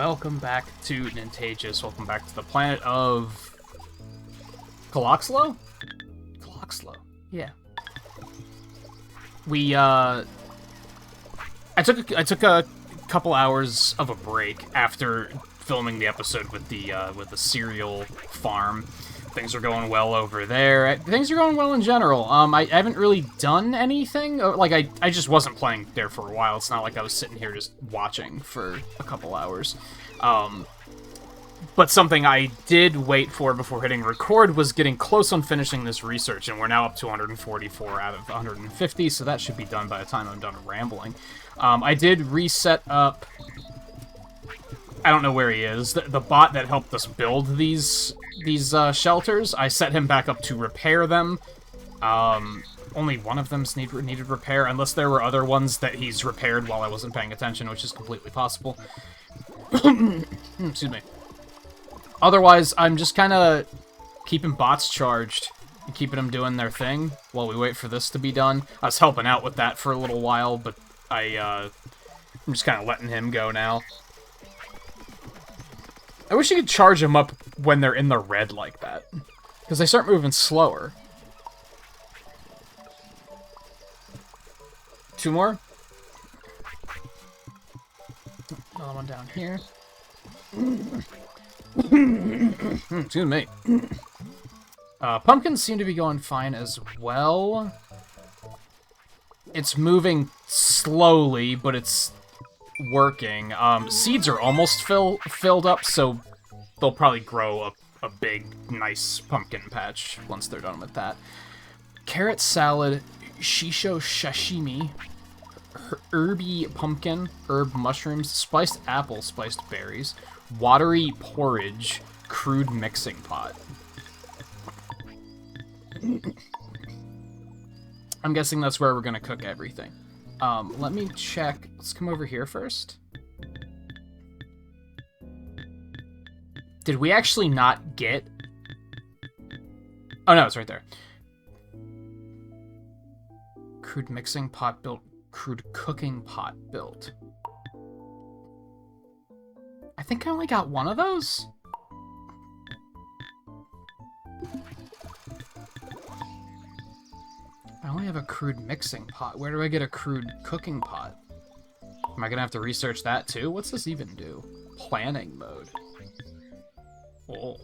welcome back to Nintagious. Welcome back to the planet of Coloxlo? Coloxlo. Yeah. I took a couple hours of a break after filming the episode with the cereal farm. Things are going well over there. Things are going well in general. I haven't really done anything. Like, I just wasn't playing there for a while. It's not like I was sitting here just watching for a couple hours. But something I did wait for before hitting record was getting close on finishing this research, and we're now up to 144 out of 150, so that should be done by the time I'm done rambling. I did reset up... I don't know where he is. The bot that helped us build these shelters, I set him back up to repair them. Only one of them needed repair, unless there were other ones that he's repaired while I wasn't paying attention, which is completely possible. Excuse me. Otherwise, I'm just kind of keeping bots charged and keeping them doing their thing while we wait for this to be done. I was helping out with that for a little while, but I'm just kind of letting him go now. I wish you could charge them up when they're in the red like that, because they start moving slower. Two more. Another one down here. Excuse me. Pumpkins seem to be going fine as well. It's moving slowly, but it's working. Seeds are almost filled up, so they'll probably grow a big, nice pumpkin patch once they're done with that. Carrot salad, shisho sashimi, herby pumpkin, herb mushrooms, spiced apple, spiced berries, watery porridge, crude mixing pot. I'm guessing that's where we're gonna cook everything. Let me check. Let's come over here first. Did we actually not get... Oh, no, it's right there. Crude mixing pot built. Crude cooking pot built. I think I only got one of those? I only have a crude mixing pot. Where do I get a crude cooking pot? Am I gonna have to research that too? What's this even do? Planning mode. Oh.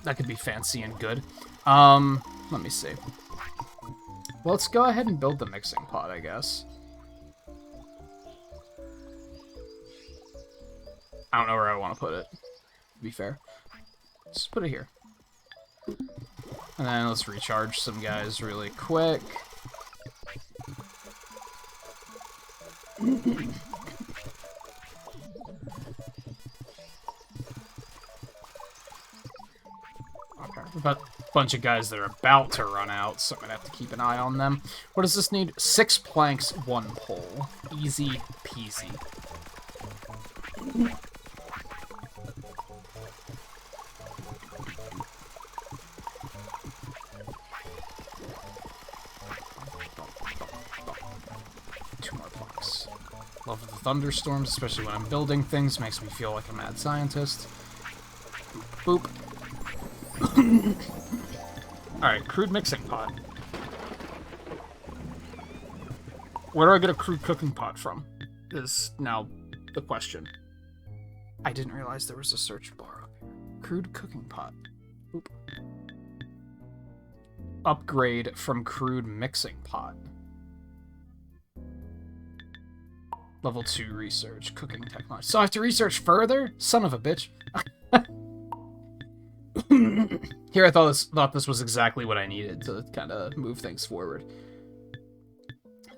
That could be fancy and good. Let me see. Well, let's go ahead and build the mixing pot, I guess. I don't know where I want to put it, to be fair. Just put it here. And then let's recharge some guys really quick. Okay, we've got a bunch of guys that are about to run out, so I'm gonna have to keep an eye on them. What does this need? 6 planks, 1 pole. Easy peasy. Love the thunderstorms, especially when I'm building things. Makes me feel like a mad scientist. Boop. Alright, crude mixing pot. Where do I get a crude cooking pot from? Is now the question. I didn't realize there was a search bar up here. Crude cooking pot. Boop. Upgrade from crude mixing pot. Level 2 research, cooking technology. So I have to research further? Son of a bitch. Here I thought this was exactly what I needed to kind of move things forward.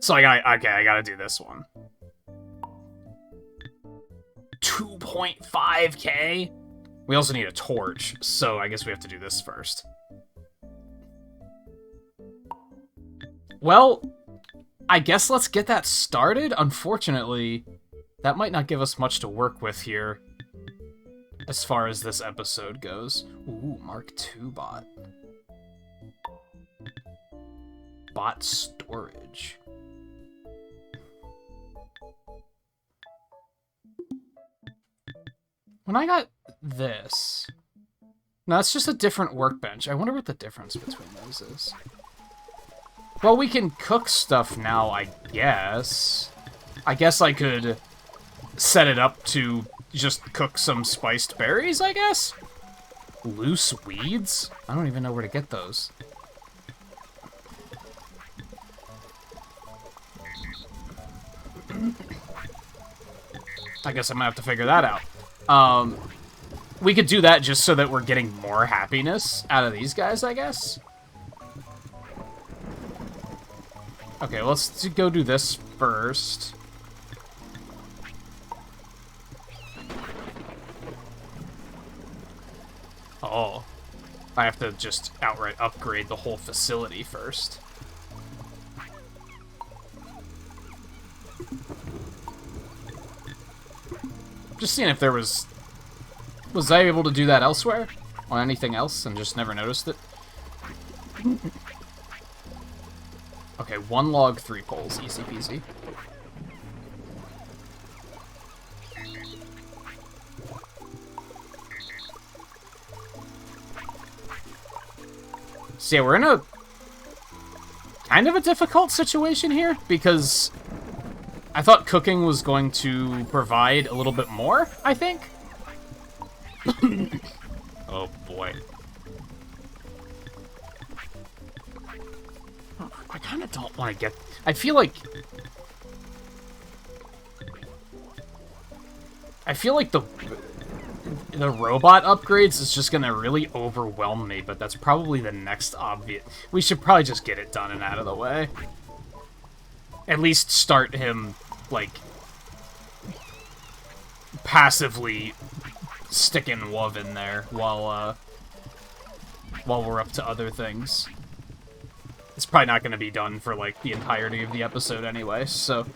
So I gotta do this one. 2.5k? We also need a torch, so I guess we have to do this first. Well, I guess let's get that started. Unfortunately, that might not give us much to work with here as far as this episode goes. Ooh, Mark II bot. Bot storage. When I got this... No, it's just a different workbench. I wonder what the difference between those is. Well, we can cook stuff now, I guess. I guess I could set it up to just cook some spiced berries, I guess? Loose weeds? I don't even know where to get those. I guess I'm gonna have to figure that out. We could do that just so that we're getting more happiness out of these guys, I guess. Okay, let's go do this first. Oh. I have to just outright upgrade the whole facility first. Just seeing if there was... Was I able to do that elsewhere? On anything else and just never noticed it? Okay, 1 log, 3 poles. Easy peasy. So yeah, we're in a... kind of a difficult situation here, because... I thought cooking was going to provide a little bit more, I think. Oh, boy. I kind of don't want to get... I feel like the robot upgrades is just going to really overwhelm me, but that's probably the next obvious... We should probably just get it done and out of the way. At least start him, like, passively sticking love in there while we're up to other things. It's probably not going to be done for, like, the entirety of the episode anyway, so...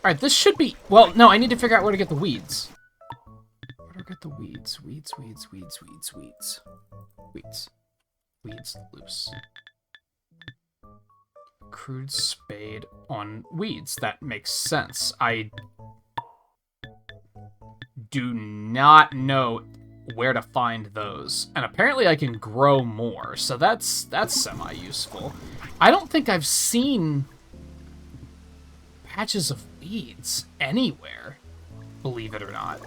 Alright, this should be... Well, no, I need to figure out where to get the weeds. Where do I get the weeds? Weeds. Weeds loose. Crude spade on weeds. That makes sense. I do not know where to find those. And apparently I can grow more, so that's semi-useful. I don't think I've seen patches of weeds anywhere, believe it or not.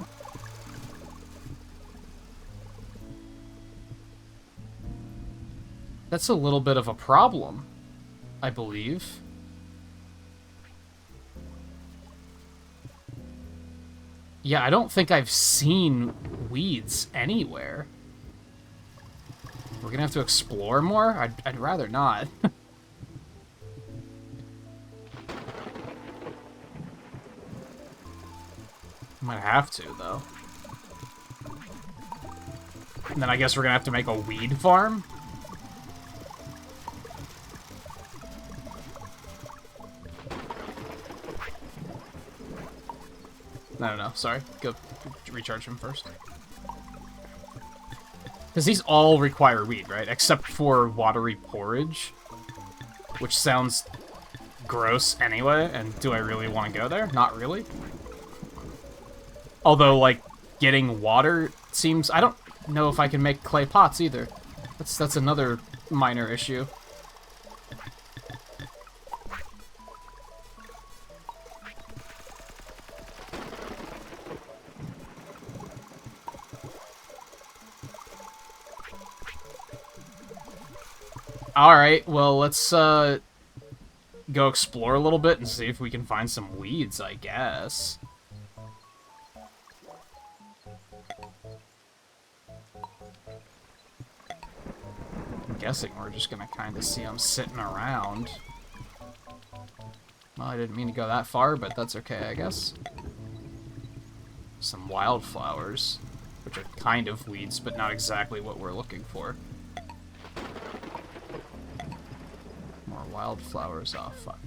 That's a little bit of a problem, I believe. Yeah, I don't think I've seen weeds anywhere. We're gonna have to explore more? I'd rather not. Might have to, though. And then I guess we're gonna have to make a weed farm? No, sorry. Go recharge him first. Because these all require weed, right? Except for watery porridge. Which sounds gross anyway, and do I really want to go there? Not really. Although, like, getting water seems... I don't know if I can make clay pots either. That's another minor issue. Alright, well, let's go explore a little bit and see if we can find some weeds, I guess. I'm guessing we're just gonna kind of see them sitting around. Well, I didn't mean to go that far, but that's okay, I guess. Some wildflowers, which are kind of weeds, but not exactly what we're looking for. More wildflowers. Oh, fuck.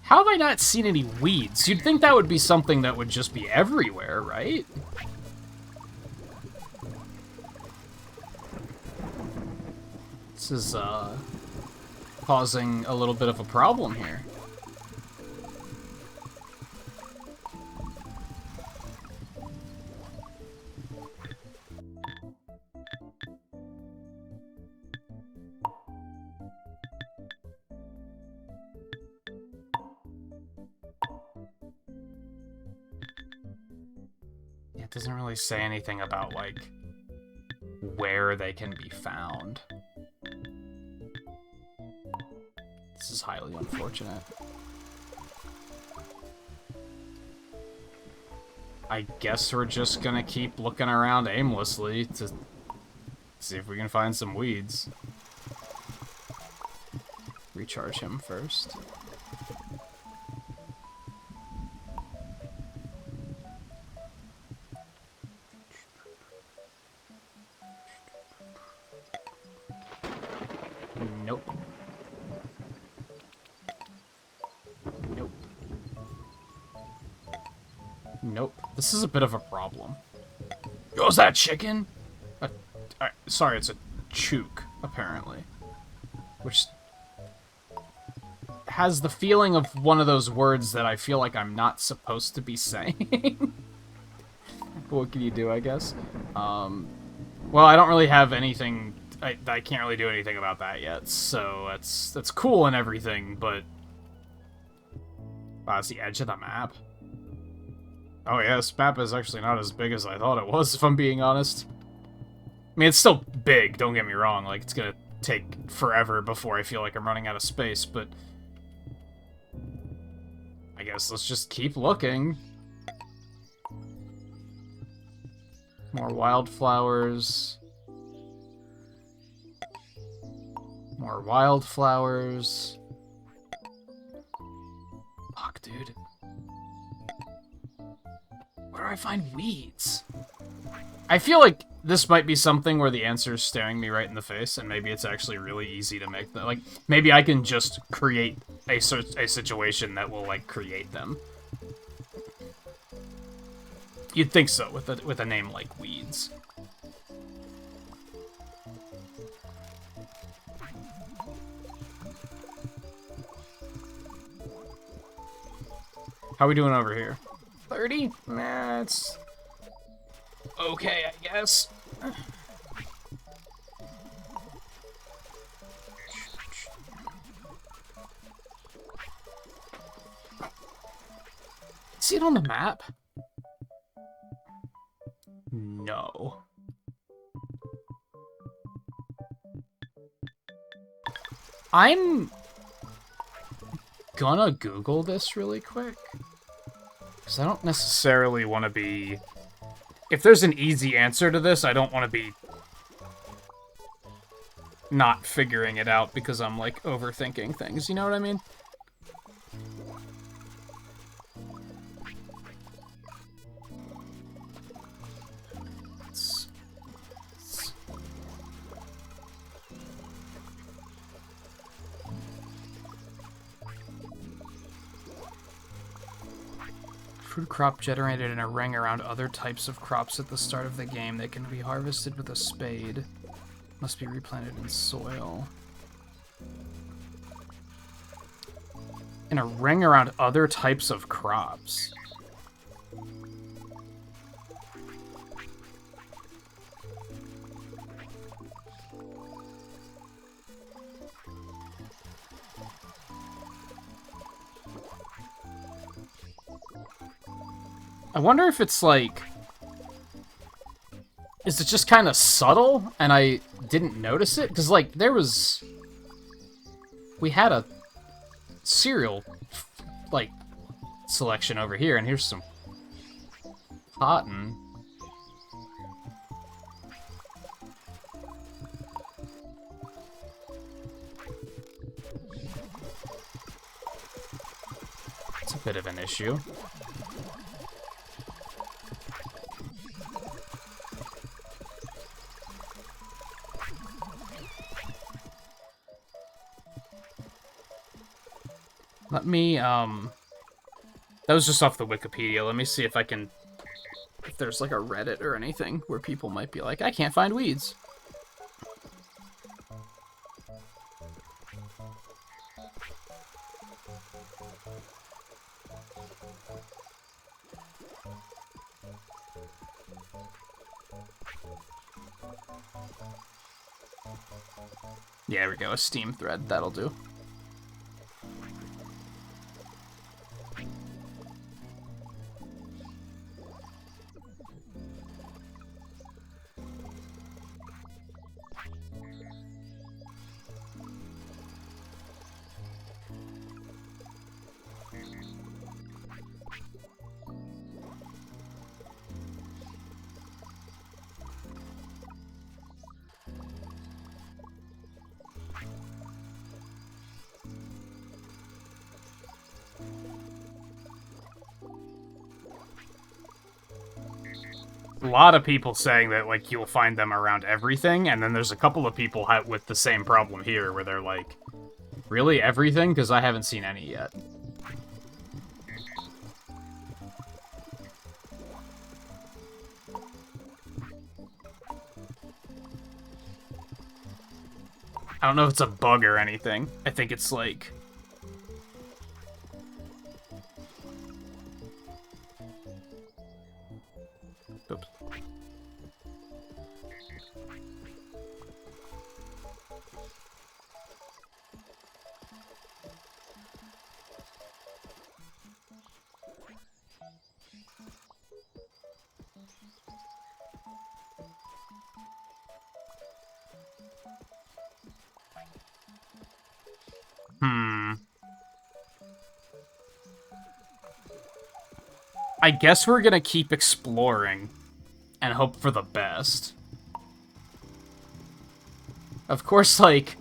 How have I not seen any weeds? You'd think that would be something that would just be everywhere, right? This is, causing a little bit of a problem here. It doesn't really say anything about, like, where they can be found. This is highly unfortunate. I guess we're just gonna keep looking around aimlessly to see if we can find some weeds. Recharge him first. Nope. Nope. Nope. This is a bit of a problem. Oh, is that a chicken? Sorry, it's a chook, apparently. Which has the feeling of one of those words that I feel like I'm not supposed to be saying. What can you do, I guess? Well, I don't really have anything... I can't really do anything about that yet, so that's cool and everything, but... Wow, it's the edge of the map. Oh yeah, this map is actually not as big as I thought it was, if I'm being honest. I mean, it's still big, don't get me wrong, like, it's gonna take forever before I feel like I'm running out of space, but... I guess let's just keep looking. More wildflowers. More wildflowers. Fuck, dude. Where do I find weeds? I feel like this might be something where the answer is staring me right in the face, and maybe it's actually really easy to make them. Like, maybe I can just create a situation that will, like, create them. You'd think so, with a name like Weeds. How are we doing over here? 30? Nah, it's... okay, I guess. See it on the map? No. I'm gonna Google this really quick. Because I don't necessarily want to be... If there's an easy answer to this, I don't want to be not figuring it out because I'm, like, overthinking things, you know what I mean? Fruit crop generated in a ring around other types of crops at the start of the game that can be harvested with a spade. Must be replanted in soil. In a ring around other types of crops. I wonder if it's like... Is it just kind of subtle and I didn't notice it? Because, like, there was... We had a cereal, like, selection over here, and here's some cotton. It's a bit of an issue. Let me, that was just off the Wikipedia. Let me see if I can, if there's like a Reddit or anything where people might be like, I can't find weeds. Yeah, there we go, a Steam thread, that'll do. A lot of people saying that, like, you'll find them around everything, and then there's a couple of people with the same problem here, where they're like, really, everything? Because I haven't seen any yet. I don't know if it's a bug or anything. I think it's like... Oops. I guess we're gonna keep exploring and hope for the best. Of course, like...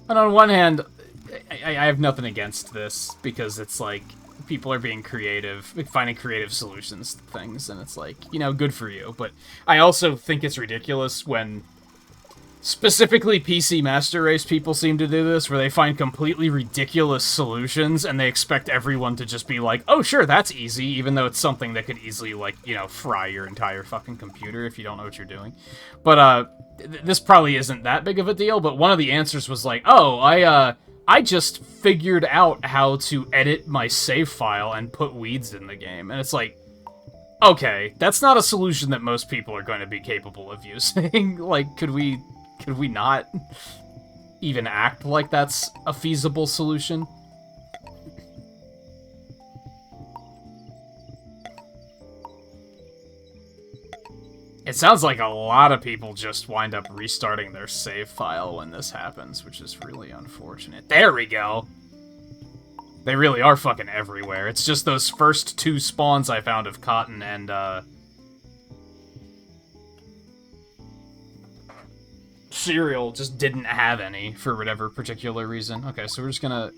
And on one hand, I have nothing against this, because it's like, people are being creative, finding creative solutions to things, and it's like, you know, good for you. But I also think it's ridiculous when specifically PC Master Race people seem to do this, where they find completely ridiculous solutions, and they expect everyone to just be like, oh, sure, that's easy, even though it's something that could easily, like, you know, fry your entire fucking computer if you don't know what you're doing. But, this probably isn't that big of a deal, but one of the answers was like, oh, I just figured out how to edit my save file and put weeds in the game. And it's like, okay, that's not a solution that most people are going to be capable of using. Like, could we not even act like that's a feasible solution? It sounds like a lot of people just wind up restarting their save file when this happens, which is really unfortunate. There we go! They really are fucking everywhere. It's just those first two spawns I found of cotton and, cereal just didn't have any for whatever particular reason. Okay, so we're just gonna...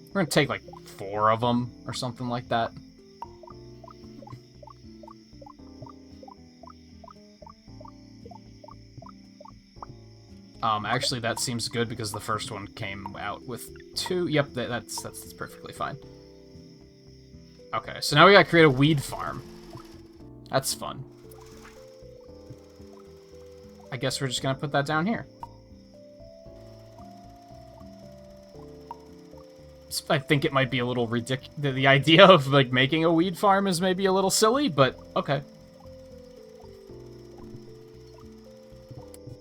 We're gonna take, like, 4 of them, or something like that. Actually, that seems good, because the first one came out with 2. Yep, that's perfectly fine. Okay, so now we gotta create a weed farm. That's fun. I guess we're just gonna put that down here. I think it might be a little ridiculous. The idea of, like, making a weed farm is maybe a little silly, but okay.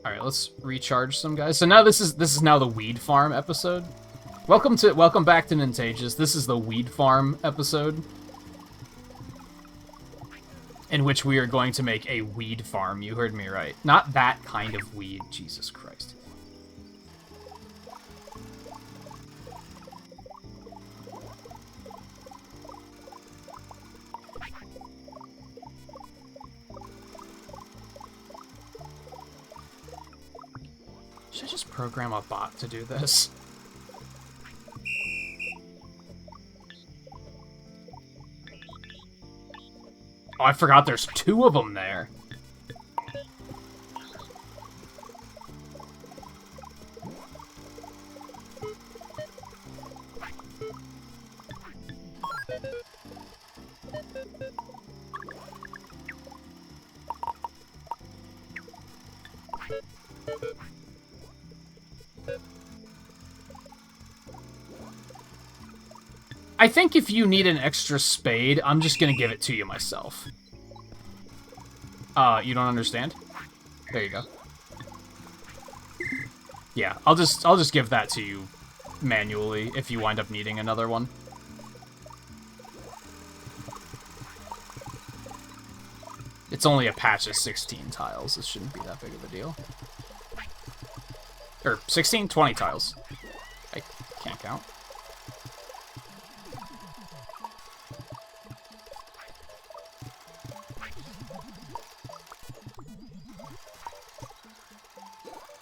Alright, let's recharge some guys. So now this is now the weed farm episode. Welcome back to Nintagious. This is the weed farm episode, in which we are going to make a weed farm. You heard me right. Not that kind of weed. Jesus Christ. Should I just program a bot to do this? Oh, I forgot there's 2 of them there. I think if you need an extra spade, I'm just gonna give it to you myself. You don't understand? There you go. Yeah, I'll just give that to you manually if you wind up needing another one. It's only a patch of 16 tiles. It shouldn't be that big of a deal. Or 16, 20 tiles. I can't count.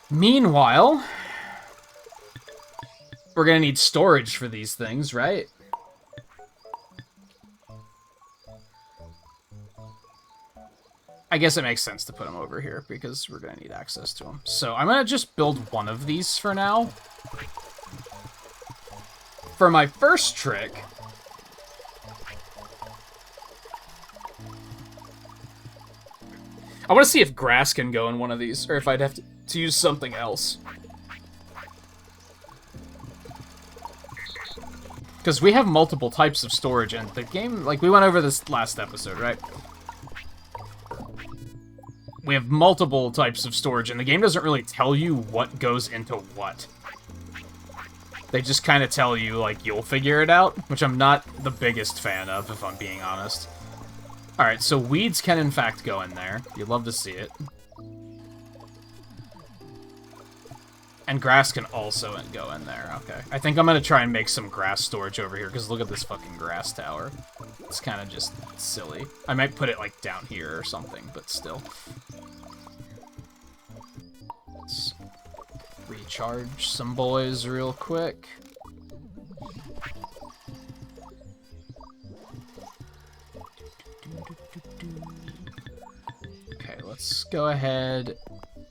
Meanwhile, we're gonna need storage for these things, right? I guess it makes sense to put them over here because we're gonna need access to them. So I'm gonna just build one of these for now. For my first trick, I want to see if grass can go in one of these, or if I'd have to use something else. Because we have multiple types of storage, and the game, like, we went over this last episode, right? We have multiple types of storage, and the game doesn't really tell you what goes into what. They just kind of tell you, like, you'll figure it out, which I'm not the biggest fan of, if I'm being honest. Alright, so weeds can in fact go in there. You'd love to see it. And grass can also go in there, okay. I think I'm gonna try and make some grass storage over here, because look at this fucking grass tower. It's kind of just silly. I might put it, like, down here or something, but still. Let's recharge some boys real quick. Okay, let's go ahead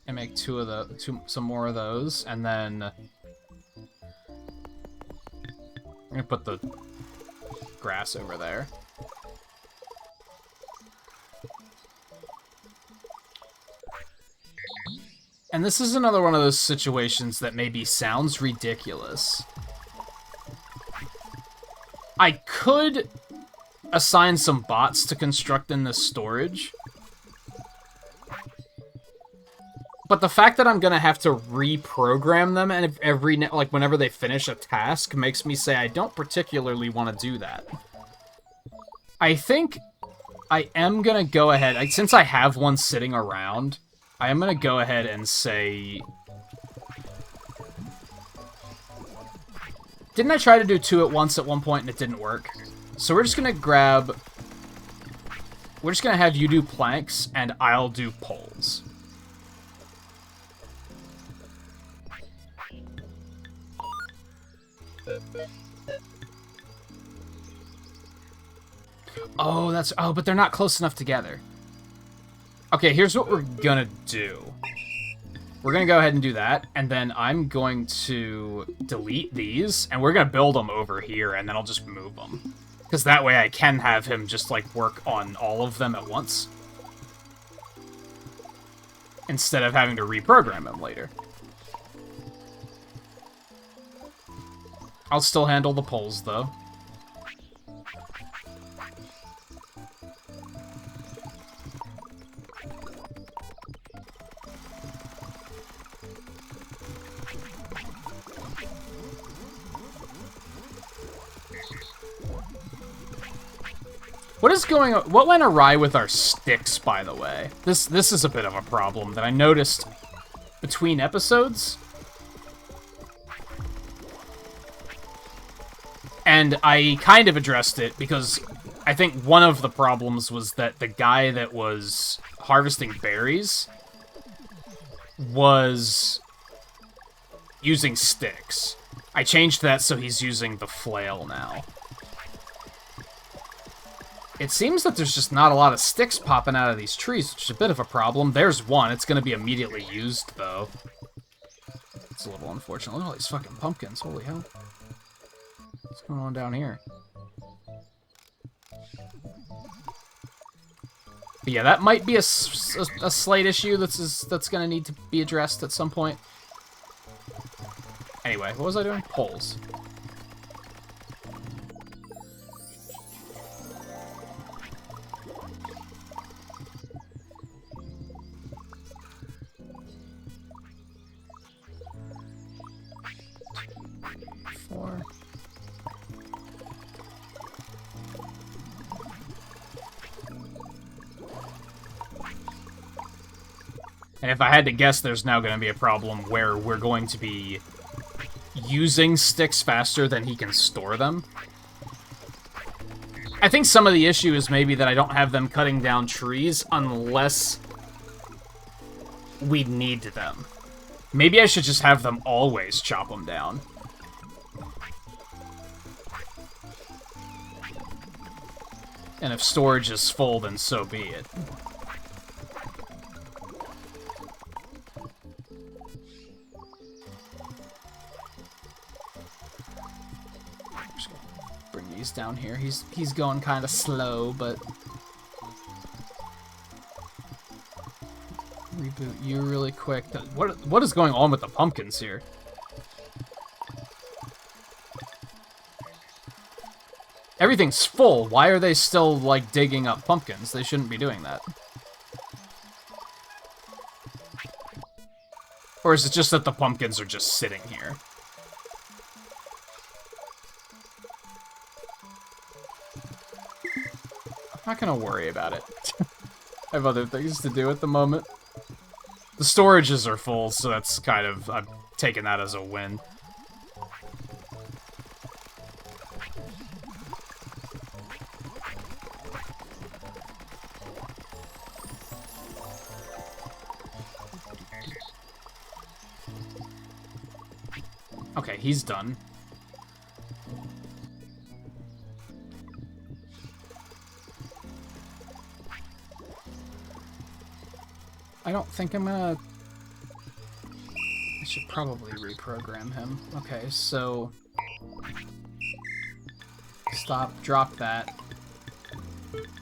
and make some more of those, and then I'm gonna put the grass over there. And this is another one of those situations that maybe sounds ridiculous. I could assign some bots to construct in this storage, but the fact that I'm gonna have to reprogram them and like whenever they finish a task makes me say I don't particularly want to do that. I think I am gonna go ahead, since I have one sitting around, I am gonna go ahead and say, didn't I try to do 2 at once at one point and it didn't work? So we're just gonna have you do planks and I'll do poles. Oh, but they're not close enough together. Okay, here's what we're gonna do. We're gonna go ahead and do that, and then I'm going to delete these, and we're gonna build them over here, and then I'll just move them. Because that way I can have him just, like, work on all of them at once. Instead of having to reprogram him later. I'll still handle the poles, though. What went awry with our sticks, by the way? This is a bit of a problem that I noticed between episodes. And I kind of addressed it because I think one of the problems was that the guy that was harvesting berries was using sticks. I changed that so he's using the flail now. It seems that there's just not a lot of sticks popping out of these trees, which is a bit of a problem. There's one. It's going to be immediately used, though. It's a little unfortunate. Look at all these fucking pumpkins. Holy hell. What's going on down here? But yeah, that might be a slight issue that's gonna need to be addressed at some point. Anyway, what was I doing? Holes. Four. And if I had to guess, there's now going to be a problem where we're going to be using sticks faster than he can store them. I think some of the issue is maybe that I don't have them cutting down trees unless we need them. Maybe I should just have them always chop them down. And if storage is full, then so be it. Down here. He's going kind of slow, but reboot you really quick. What is going on with the pumpkins here? Everything's full. Why are they still like digging up pumpkins? They shouldn't be doing that. Or is it just that the pumpkins are just sitting here? I'm not gonna worry about it. I have other things to do at the moment. The storages are full, so that's kind of... I'm taking that as a win. Okay, he's done. I don't think I'm gonna... I should probably reprogram him. Okay, so... Stop, drop that.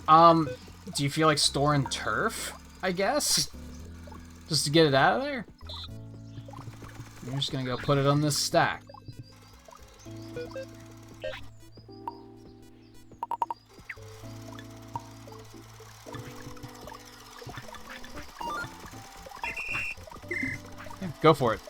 Do you feel like storing turf, I guess? Just to get it out of there? You're just gonna go put it on this stack. Yeah, go for it.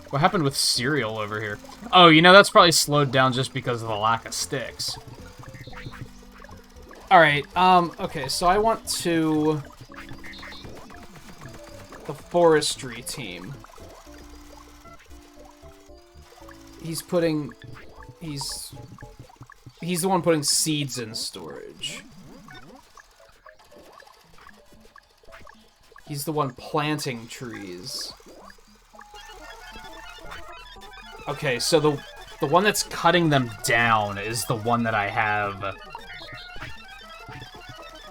What happened with cereal over here? Oh, you know, that's probably slowed down just because of the lack of sticks. Alright, okay, so I want to... the forestry team. He's putting... He's the one putting seeds in storage. He's the one planting trees. Okay, so the one that's cutting them down is the one that I have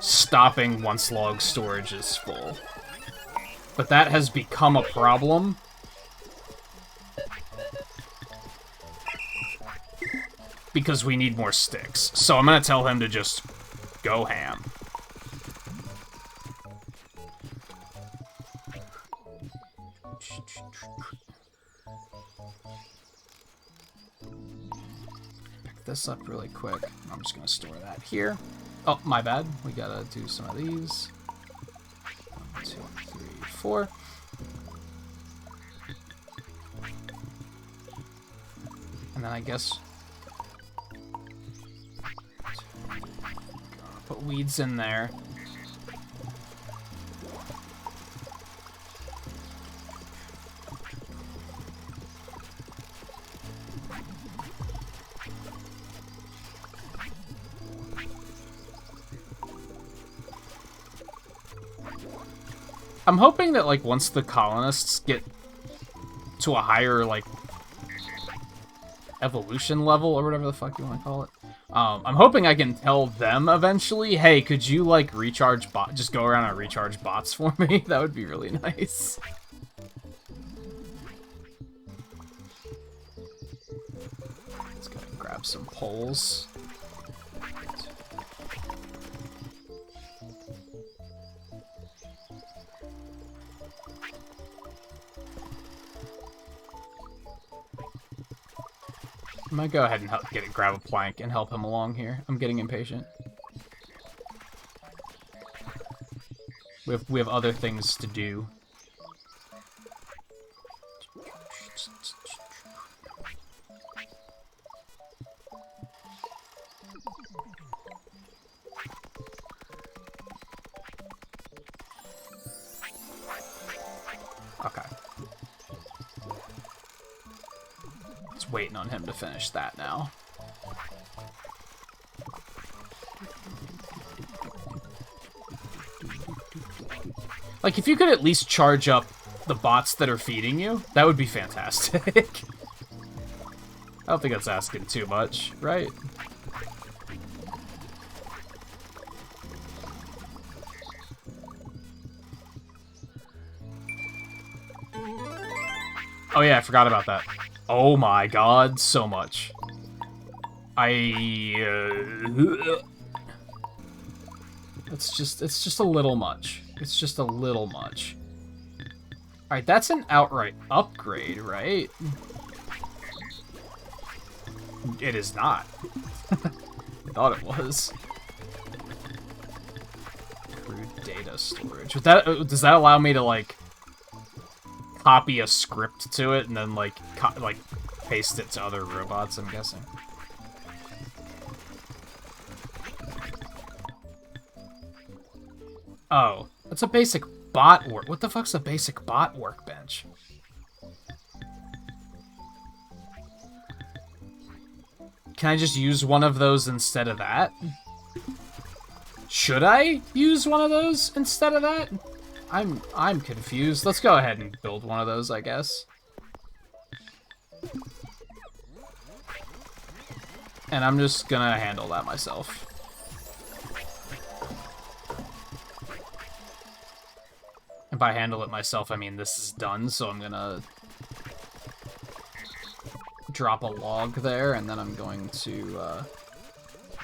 stopping once log storage is full. But that has become a problem. Because we need more sticks. So I'm gonna tell him to just go ham. Pick this up really quick. I'm just gonna store that here. Oh, my bad. We gotta do some of these. 1, 2, 3, 4. And then I guess... put weeds in there. I'm hoping that, like, once the colonists get to a higher, like, evolution level, or whatever the fuck you want to call it, I'm hoping I can tell them eventually, hey, could you, like, recharge just go around and recharge bots for me? That would be really nice. Let's go and grab some poles. I might go ahead and grab a plank and help him along here. I'm getting impatient. We have other things to do. Okay. Just waiting on him to finish that now. Like, if you could at least charge up the bots that are feeding you, that would be fantastic. I don't think that's asking too much, right? Oh yeah, I forgot about that. Oh my god, so much. It's just a little much. It's just a little much. Alright, that's an outright upgrade, right? It is not. I thought it was. Crude data storage. Does that allow me to, like, copy a script to it and then, like, paste it to other robots, I'm guessing? Oh, that's a basic bot work. What the fuck's a basic bot workbench? Can I just use one of those instead of that? Should I use one of those instead of that? I'm confused. Let's go ahead and build one of those, I guess. And I'm just gonna handle that myself. And by handle it myself, I mean this is done, so I'm gonna drop a log there, and then I'm going to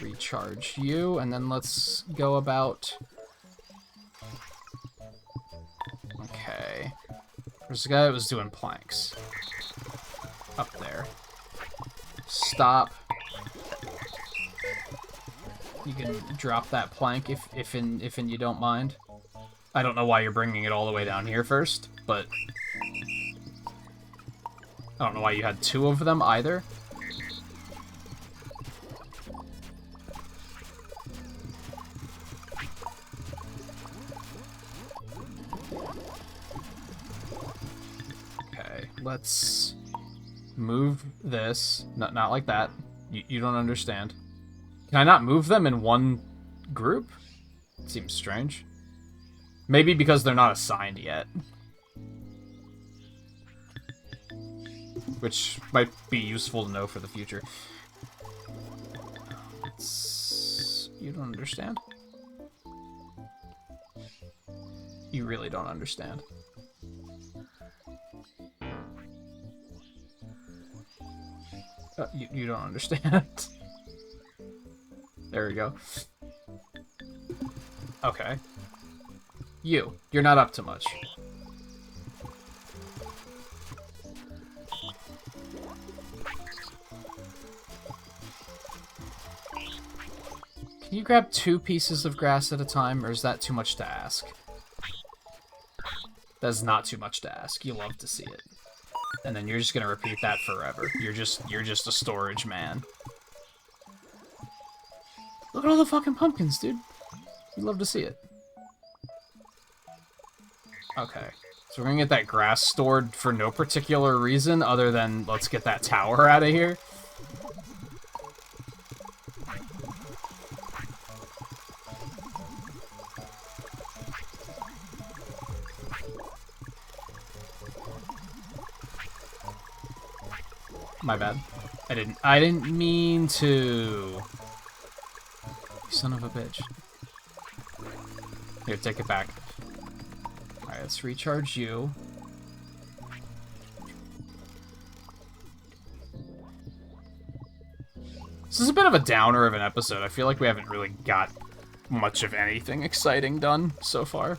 recharge you, and then let's go about... Okay. There's a guy that was doing planks. Up there. Stop. You can drop that plank if you don't mind. I don't know why you're bringing it all the way down here first, but I don't know why you had two of them either. Okay, let's move this. Not like that. You don't understand. Can I not move them in one group? Seems strange. Maybe because they're not assigned yet. Which might be useful to know for the future. You don't understand? You really don't understand. You don't understand. There we go. Okay. You're not up to much. Can you grab 2 pieces of grass at a time, or is that too much to ask? That's not too much to ask. You love to see it. And then you're just gonna repeat that forever. You're just a storage man. Look at all the fucking pumpkins, dude. You love to see it. Okay. So we're gonna get that grass stored for no particular reason other than let's get that tower out of here. My bad. I didn't mean to. You son of a bitch. Here, take it back. Alright, let's recharge you. This is a bit of a downer of an episode. I feel like we haven't really got much of anything exciting done so far.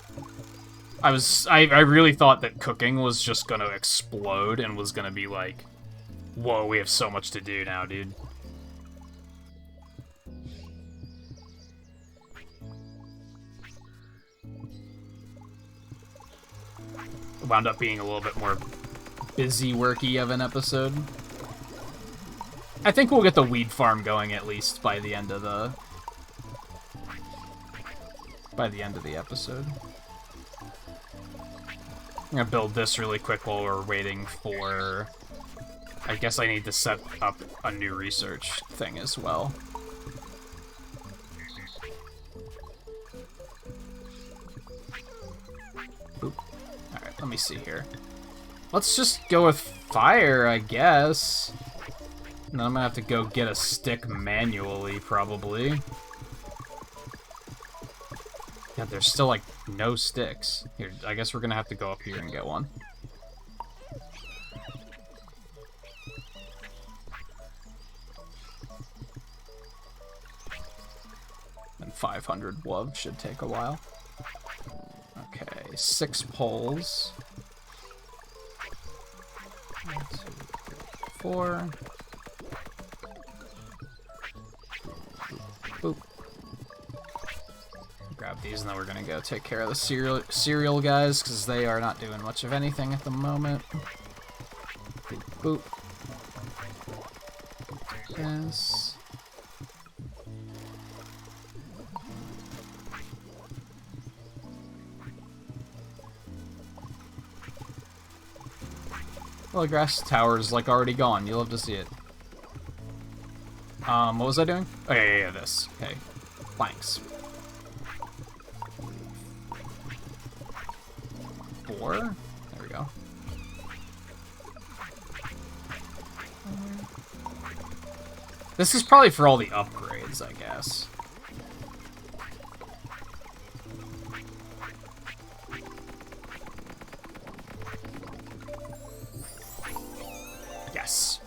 I really thought that cooking was just gonna explode and was gonna be like, whoa, we have so much to do now, dude. It wound up being a little bit more busy worky of an episode. I think we'll get the weed farm going at least by the end of the episode. I'm gonna build this really quick while we're waiting for... I guess I need to set up a new research thing as well. Oop. Alright, let me see here. Let's just go with fire, I guess. And then I'm gonna have to go get a stick manually, probably. Yeah, there's still, like, no sticks. Here, I guess we're gonna have to go up here and get one. And 500 wood should take a while. Okay, 6 poles. 1, 2, 3, 4. Boop. Grab these, and then we're gonna go take care of the cereal guys, because they are not doing much of anything at the moment. Boop, boop. Yes. Well, the grass tower is, like, already gone. You'll have to see it. What was I doing? Oh, yeah, this. Okay. Planks. 4. There we go. This is probably for all the upgrades, I guess. Yes.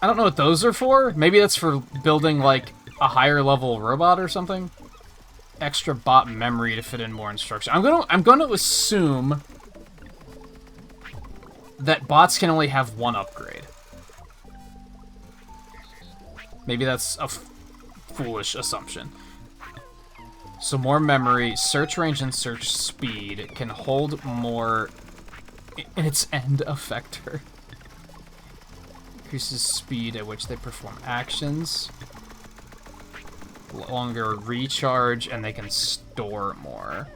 I don't know what those are for. Maybe that's for building, like, a higher level robot or something. Extra bot memory to fit in more instruction. I'm gonna assume that bots can only have one upgrade. Maybe that's a foolish assumption. So more memory, search range, and search speed can hold more in its end effector. Increases speed at which they perform actions. Longer recharge, and they can store more.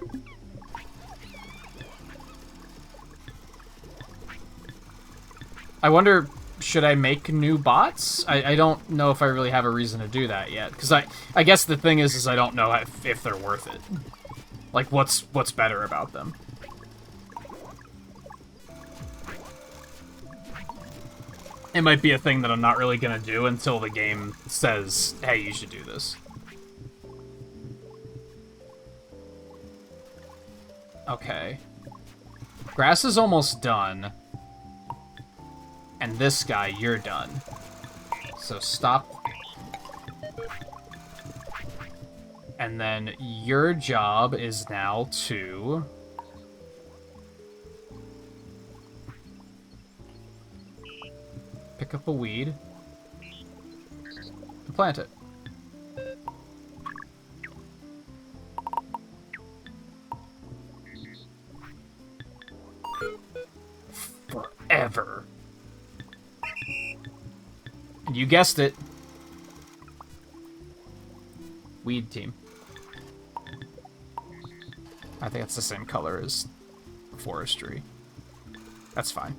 I wonder, should I make new bots? I don't know if I really have a reason to do that yet, because I guess the thing is I don't know if they're worth it. Like, what's better about them? It might be a thing that I'm not really gonna do until the game says, hey, you should do this. Okay. Grass is almost done. And this guy, you're done. So stop. And then your job is now to... pick up a weed. And plant it. Forever. And you guessed it. Weed team. I think it's the same color as forestry. That's fine.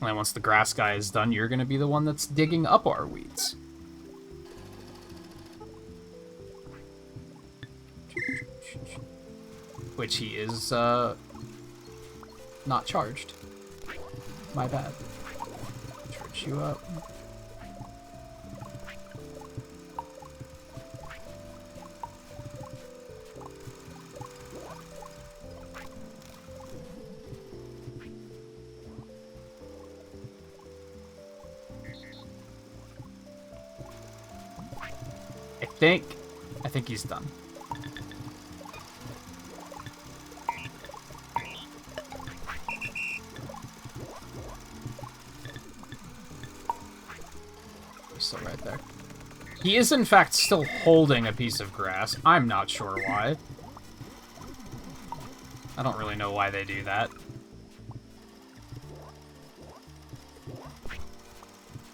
And then once the grass guy is done, you're going to be the one that's digging up our weeds. Which he is, not charged. My bad. Charge you up. think he's done. He's still right there. He is, in fact, still holding a piece of grass. I'm not sure why. I don't really know why they do that.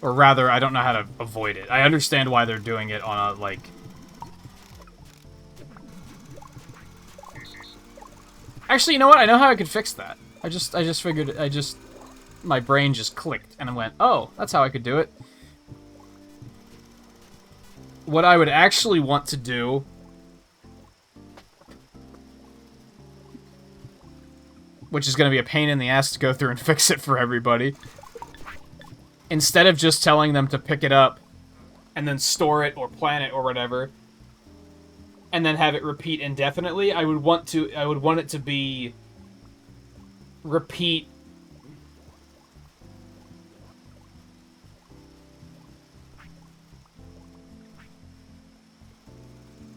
Or rather, I don't know how to avoid it. I understand why they're doing it on a, like... Actually, you know what? I know how I could fix that. I just figured, my brain just clicked, and I went, oh, that's how I could do it. What I would actually want to do... which is going to be a pain in the ass to go through and fix it for everybody. Instead of just telling them to pick it up and then store it or plant it or whatever, and then have it repeat indefinitely, I would want it to be repeat.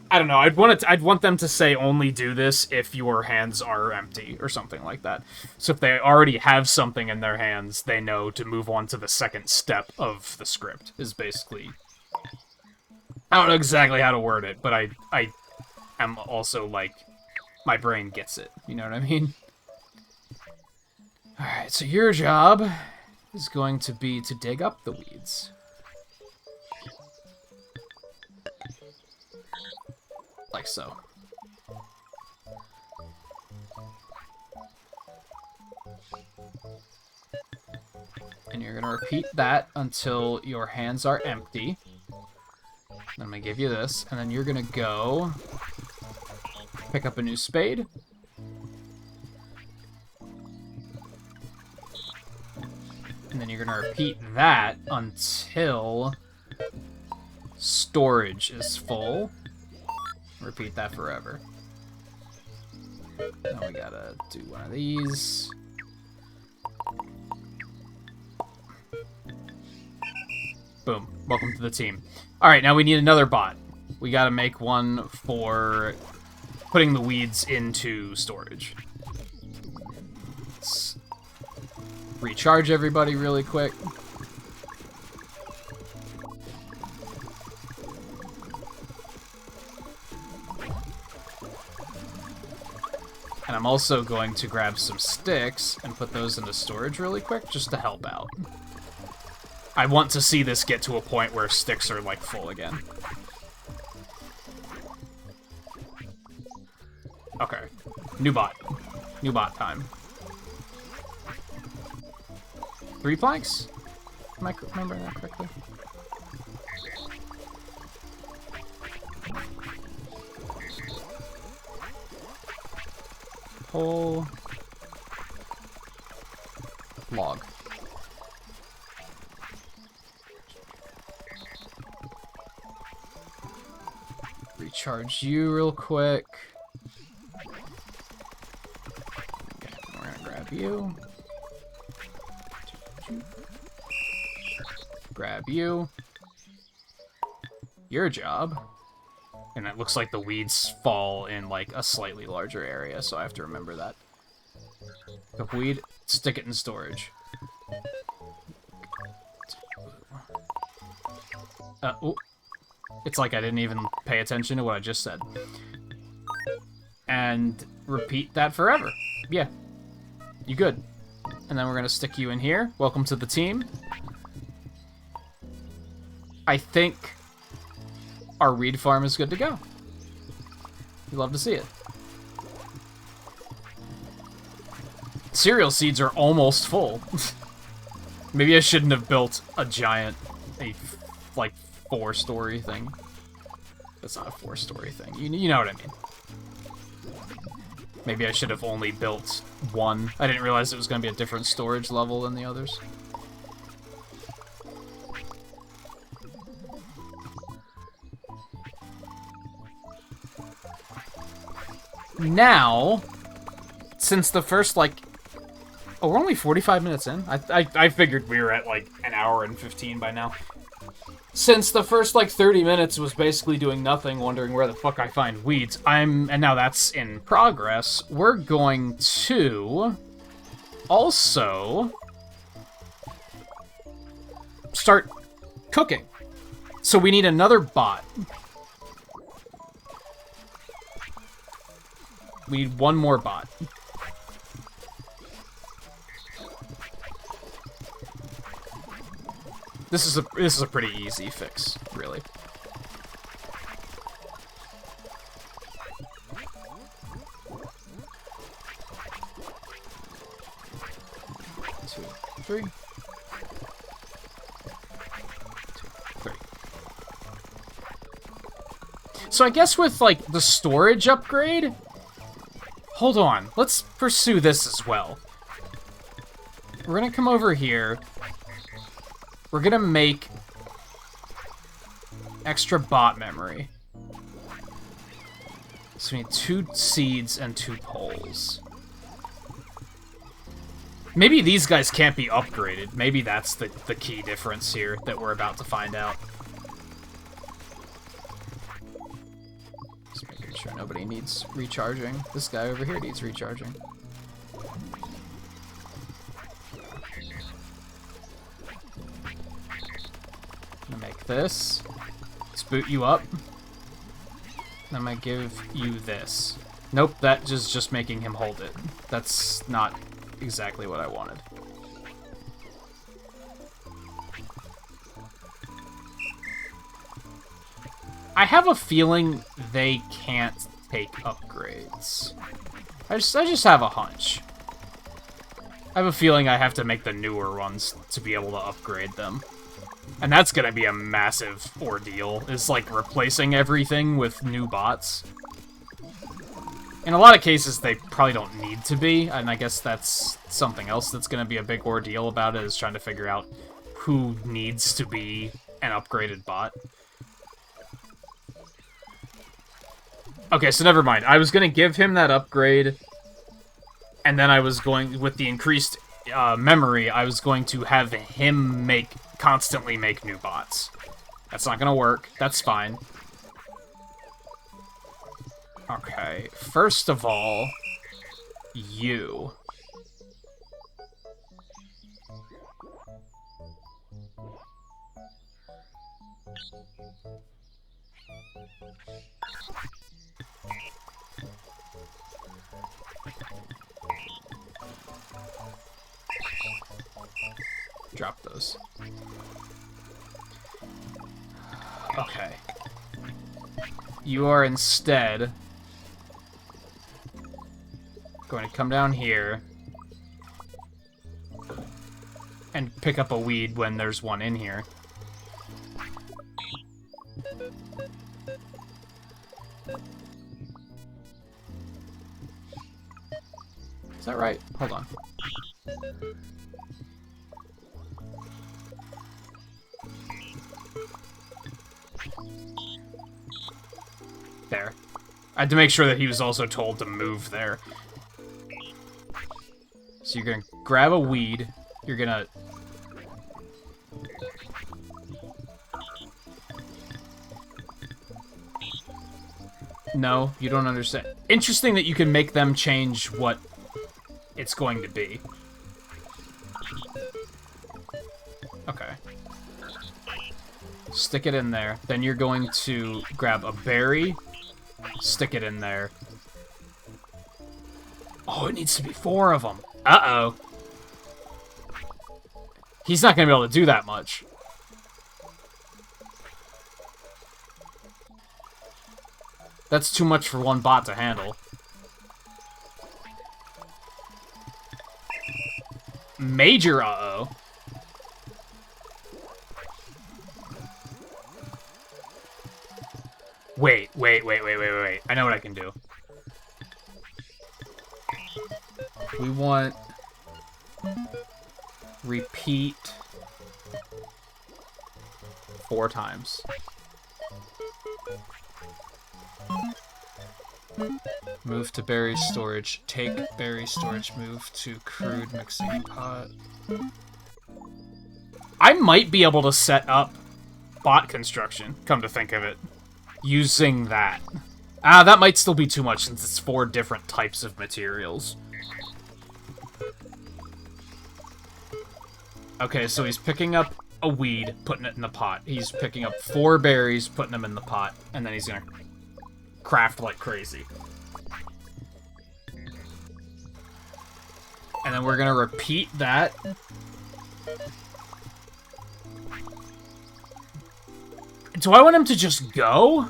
I don't know. I'd want them to say only do this if your hands are empty or something like that. So if they already have something in their hands, they know to move on to the second step of the script. Is basically, I don't know exactly how to word it, but I am also like, my brain gets it. You know what I mean? All right. So your job is going to be to dig up the weeds. Like so. And you're gonna repeat that until your hands are empty. Then I'm gonna give you this, and then you're gonna go pick up a new spade. And then you're gonna repeat that until storage is full. Repeat that forever. Now we gotta do one of these. Boom. Welcome to the team. Alright, now we need another bot. We gotta make one for putting the weeds into storage. Let's recharge everybody really quick. And I'm also going to grab some sticks and put those into storage really quick, just to help out. I want to see this get to a point where sticks are, like, full again. Okay. New bot. New bot time. 3 planks? Am I remembering that correctly? Whole log. Recharge you real quick. Okay, we're gonna grab you. Grab you. Your job. And it looks like the weeds fall in, like, a slightly larger area, so I have to remember that. Pick up weed, stick it in storage. Ooh. It's like I didn't even pay attention to what I just said. And repeat that forever. Yeah. You good. And then we're gonna stick you in here. Welcome to the team. I think our weed farm is good to go. You love to see it. Cereal seeds are almost full. Maybe I shouldn't have built a giant, like, 4-story thing. That's not a 4-story thing. You know what I mean. Maybe I should have only built one. I didn't realize it was going to be a different storage level than the others. Now, since the first, like... Oh, we're only 45 minutes in? I figured we were at, like, an hour and 15 by now. Since the first, like, 30 minutes was basically doing nothing, wondering where the fuck I find weeds, and now that's in progress, we're going to also start cooking. So we need another bot. We need one more bot. This is a pretty easy fix, really. Two, three. 2, 3. So I guess with, like, the storage upgrade... Hold on, let's pursue this as well. We're gonna come over here. We're gonna make extra bot memory. So we need 2 seeds and 2 poles. Maybe these guys can't be upgraded. Maybe that's the key difference here that we're about to find out. Just making sure nobody needs recharging. This guy over here needs recharging. This. Let's boot you up. I'm gonna give you this. Nope, that is just making him hold it. That's not exactly what I wanted. I have a feeling they can't take upgrades. I just have a hunch. I have a feeling I have to make the newer ones to be able to upgrade them. And that's gonna be a massive ordeal, is like replacing everything with new bots. In a lot of cases, they probably don't need to be, and I guess that's something else that's gonna be a big ordeal about it, is trying to figure out who needs to be an upgraded bot. Okay, so never mind. I was gonna give him that upgrade, and then I was going, with the increased memory, I was going to have him constantly make new bots. That's not gonna work. That's fine. Okay, first of all, you. Drop those. Okay. You are instead going to come down here and pick up a weed when there's one in here. Is that right? Hold on. There. I had to make sure that he was also told to move there. So you're gonna grab a weed. You're gonna... No, you don't understand. Interesting that you can make them change what it's going to be. Okay. Stick it in there. Then you're going to grab a berry, stick it in there. Oh, it needs to be 4 of them. Uh-oh. He's not going to be able to do that much. That's too much for one bot to handle. Major uh-oh. Wait. I know what I can do. We want... repeat 4 times. Move to berry storage. Take berry storage. Move to crude mixing pot. I might be able to set up bot construction, come to think of it. Using that. Ah, that might still be too much since it's 4 different types of materials. Okay, so he's picking up a weed, putting it in the pot. He's picking up 4 berries, putting them in the pot, and then he's gonna craft like crazy. And then we're gonna repeat that. Do I want him to just go?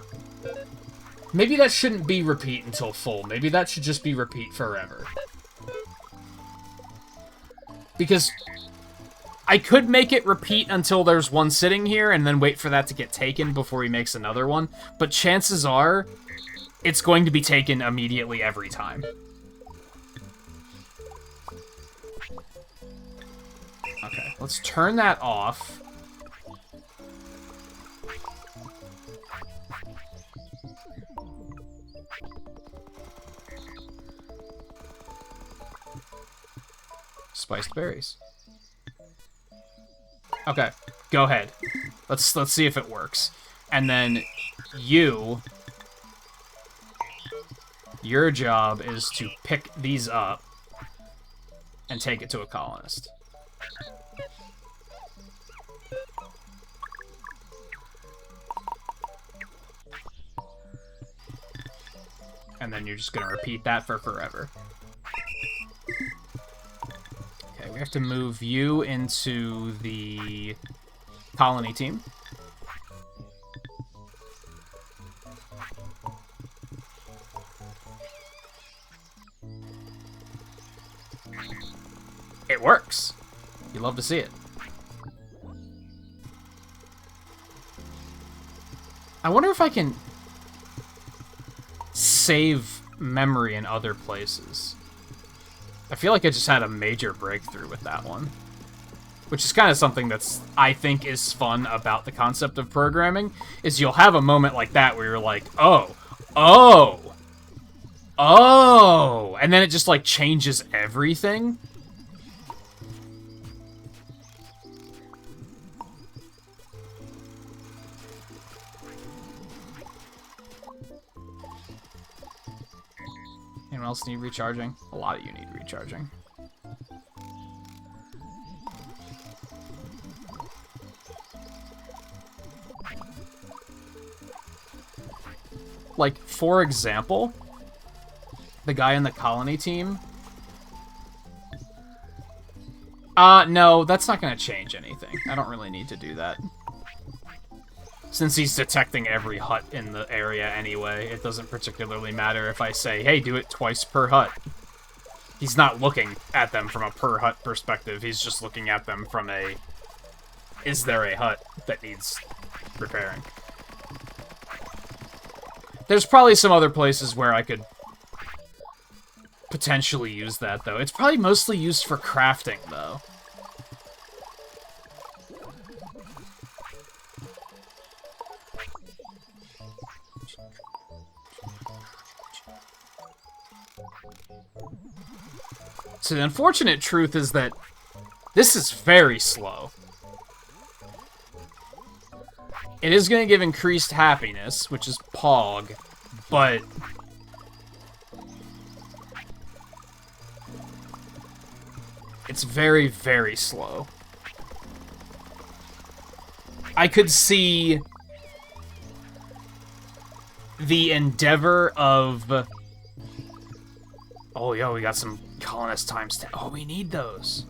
Maybe that shouldn't be repeat until full. Maybe that should just be repeat forever. Because I could make it repeat until there's one sitting here and then wait for that to get taken before he makes another one. But chances are, it's going to be taken immediately every time. Okay, let's turn that off. Spiced berries. Okay, go ahead. Let's see if it works. And then your job is to pick these up and take it to a colonist. And then you're just gonna repeat that for forever. Okay, we have to move you into the colony team. It works. You love to see it. I wonder if I can save memory in other places. I feel like I just had a major breakthrough with that one. Which is kind of something that's, I think, is fun about the concept of programming, is you'll have a moment like that where you're like, oh, and then it just, like, changes everything. Anyone else need recharging? A lot of you need recharging. Like, for example, the guy in the colony team. No, that's not going to change anything. I don't really need to do that. Since he's detecting every hut in the area anyway, it doesn't particularly matter if I say, hey, do it twice per hut. He's not looking at them from a per hut perspective, he's just looking at them from a, is there a hut that needs repairing? There's probably some other places where I could potentially use that, though. It's probably mostly used for crafting, though. So the unfortunate truth is that this is very slow. It is going to give increased happiness, which is Pog, but it's very, very slow. I could see the endeavor of... Oh, yo, we got some colonist times 10. Oh, we need those.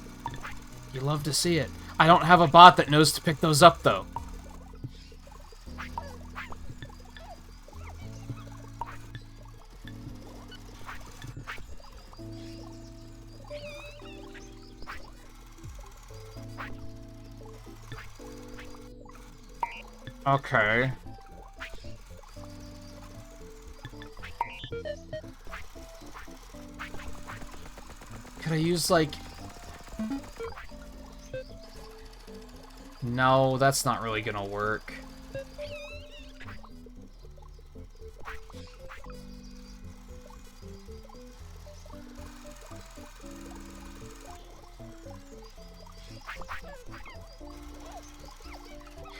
You love to see it. I don't have a bot that knows to pick those up, though. Okay. Could I use, like... No, that's not really gonna work.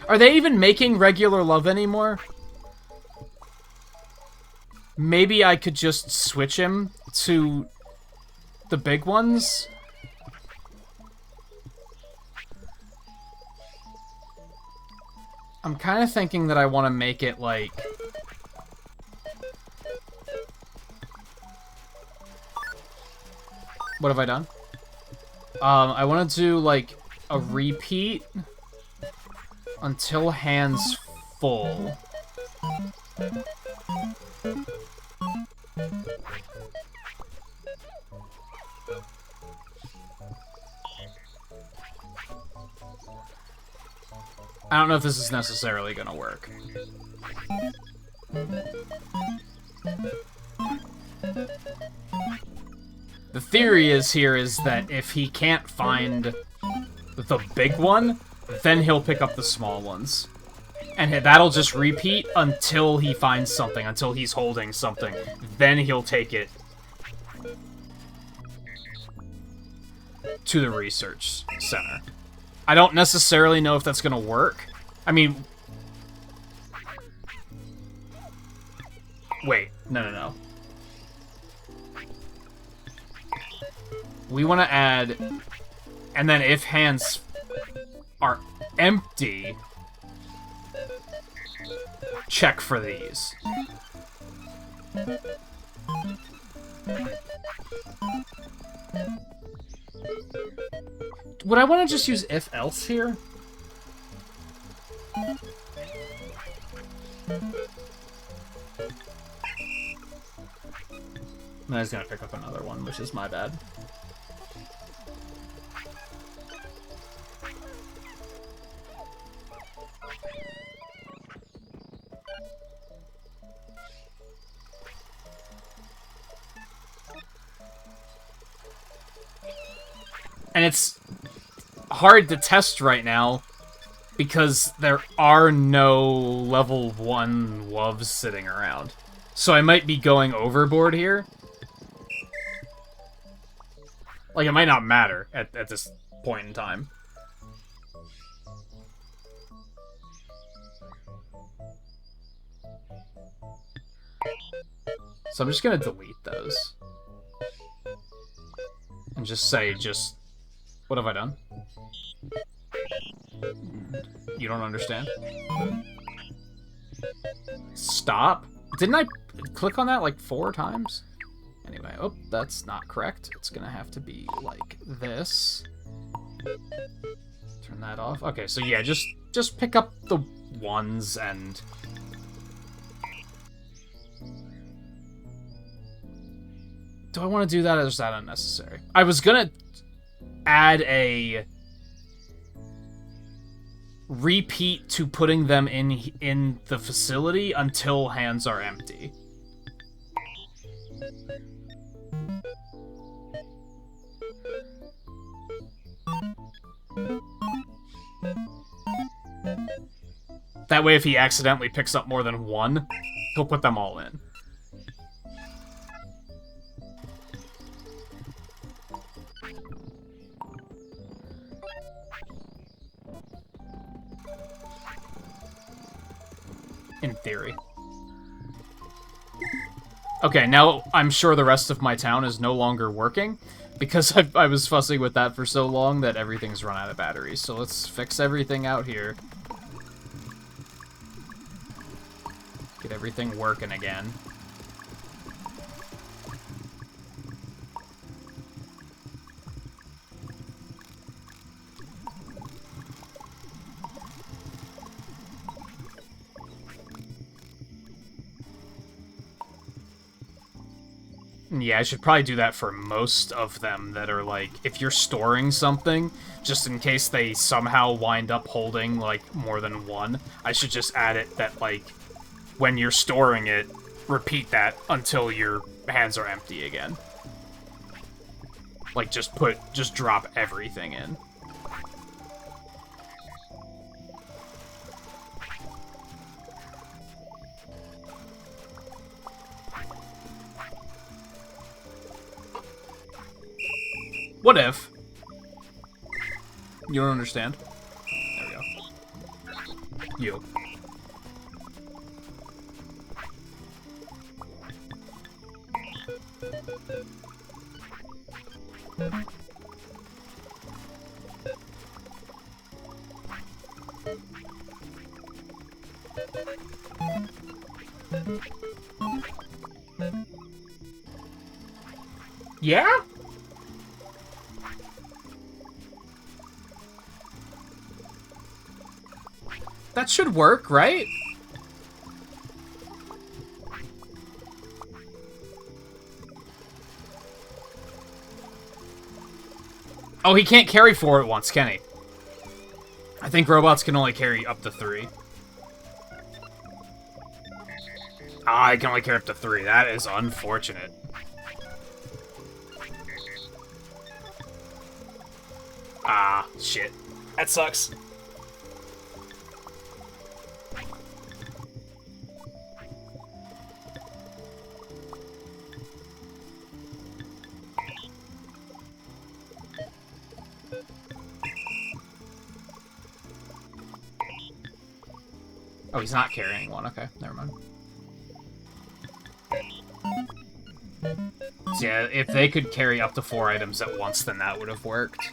Are they even making regular love anymore? Maybe I could just switch him to the big ones? I'm kind of thinking that I want to make it like... What have I done? I want to do like a repeat until hands full. I don't know if this is necessarily gonna work. The theory is that if he can't find the big one, then he'll pick up the small ones. And that'll just repeat until he finds something, until he's holding something. Then he'll take it to the research center. I don't necessarily know if that's gonna work. I mean... Wait, no. We want to add... And then if hands are empty, check for these. Would I want to just use if-else here? I was gonna pick up another one, which is my bad. And it's hard to test right now because there are no level 1 loves sitting around. So I might be going overboard here. Like, it might not matter at this point in time. So I'm just gonna delete those. And just say, what have I done? You don't understand? Stop? Didn't I click on that like 4 times? Anyway, oh, that's not correct. It's gonna have to be like this. Turn that off. Okay, so yeah, just pick up the ones and... Do I want to do that, or is that unnecessary? I was gonna add a repeat to putting them in the facility until hands are empty. That way, if he accidentally picks up more than one, he'll put them all in. In theory. Okay, now I'm sure the rest of my town is no longer working, because I was fussing with that for so long that everything's run out of batteries. So let's fix everything out here. Get everything working again. Yeah, I should probably do that for most of them that are, like, if you're storing something, just in case they somehow wind up holding, like, more than one, I should just add it that, like, when you're storing it, repeat that until your hands are empty again. Like, just drop everything in. What if? You don't understand? There we go. You. Yeah? That should work, right? Oh, he can't carry 4 at once, can he? I think robots can only carry up to 3. Ah, I can only carry up to 3. That is unfortunate. Ah, shit. That sucks. Oh, he's not carrying one. Okay, never mind. So yeah, if they could carry up to 4 items at once, then that would have worked.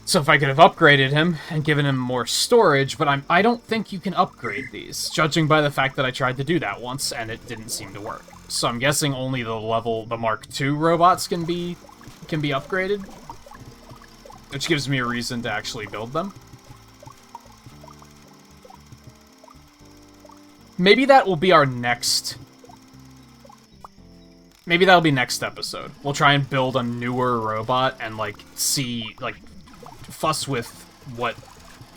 So if I could have upgraded him and given him more storage, but I don't think you can upgrade these, judging by the fact that I tried to do that once and it didn't seem to work. So I'm guessing only the Mark II robots can be upgraded, which gives me a reason to actually build them. Maybe that will be our next... Maybe that'll be next episode. We'll try and build a newer robot and, like, see, like, fuss with what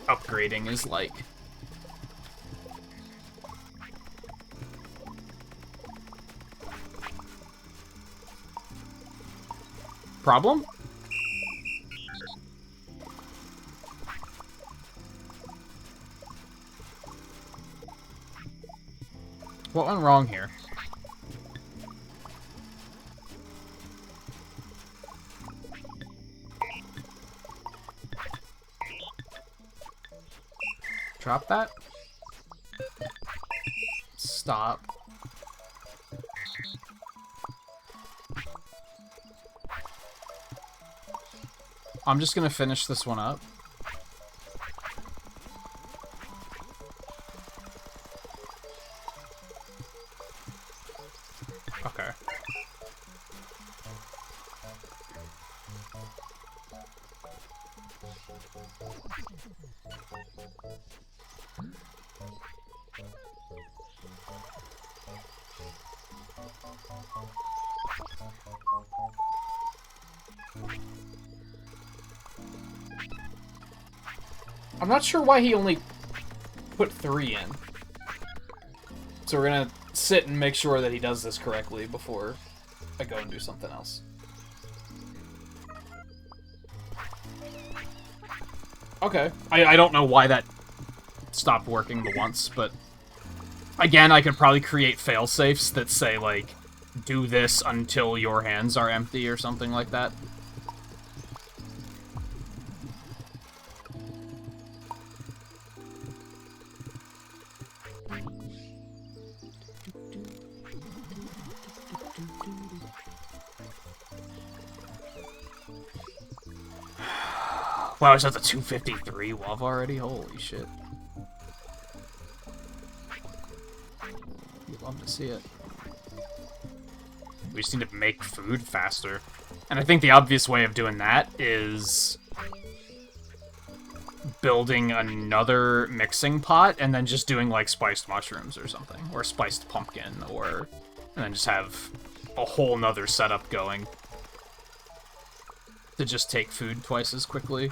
upgrading is like. Problem? What went wrong here? Drop that. Stop. I'm just gonna finish this one up. Okay. I'm not sure why he only put 3 in. So we're gonna sit and make sure that he does this correctly before I go and do something else. Okay. I don't know why that stopped working the once, but... Again, I could probably create failsafes that say, like, do this until your hands are empty or something like that. Wow, it's at the 253 WAV already? Holy shit. You'd love to see it. We just need to make food faster. And I think the obvious way of doing that is building another mixing pot and then just doing, like, spiced mushrooms or something. Or spiced pumpkin, or... And then just have a whole nother setup going. To just take food twice as quickly.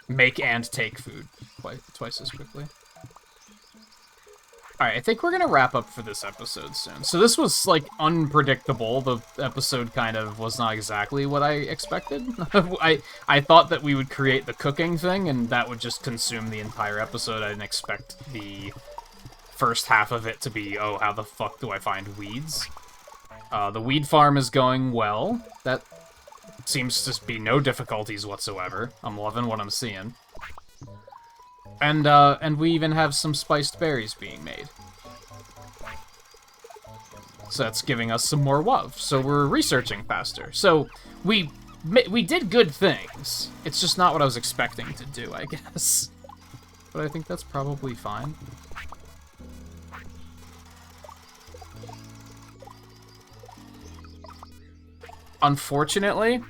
Make and take food twice as quickly. Alright, I think we're gonna wrap up for this episode soon. So this was, like, unpredictable. The episode kind of was not exactly what I expected. I thought that we would create the cooking thing, and that would just consume the entire episode. I didn't expect the first half of it to be, oh, how the fuck do I find weeds? The weed farm is going well. That seems to be no difficulties whatsoever. I'm loving what I'm seeing. And we even have some spiced berries being made. So that's giving us some more WUV. So we're researching faster. So we did good things. It's just not what I was expecting to do, I guess. But I think that's probably fine. Unfortunately,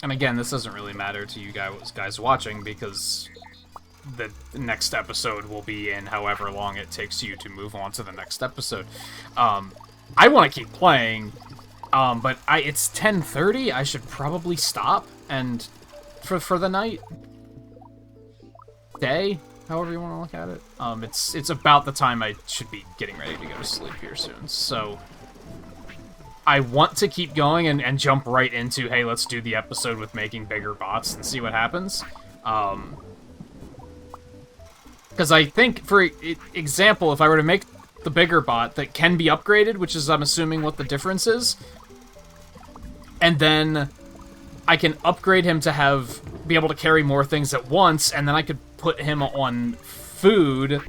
and again, this doesn't really matter to you guys watching because the next episode will be in however long it takes you to move on to the next episode. I want to keep playing, but it's 10:30. I should probably stop and for the night, day, however you want to look at it. It's about the time I should be getting ready to go to sleep here soon. So I want to keep going and jump right into, hey, let's do the episode with making bigger bots and see what happens. Because I think, for example, if I were to make the bigger bot that can be upgraded, which is, I'm assuming, what the difference is, and then I can upgrade him to be able to carry more things at once, and then I could put him on food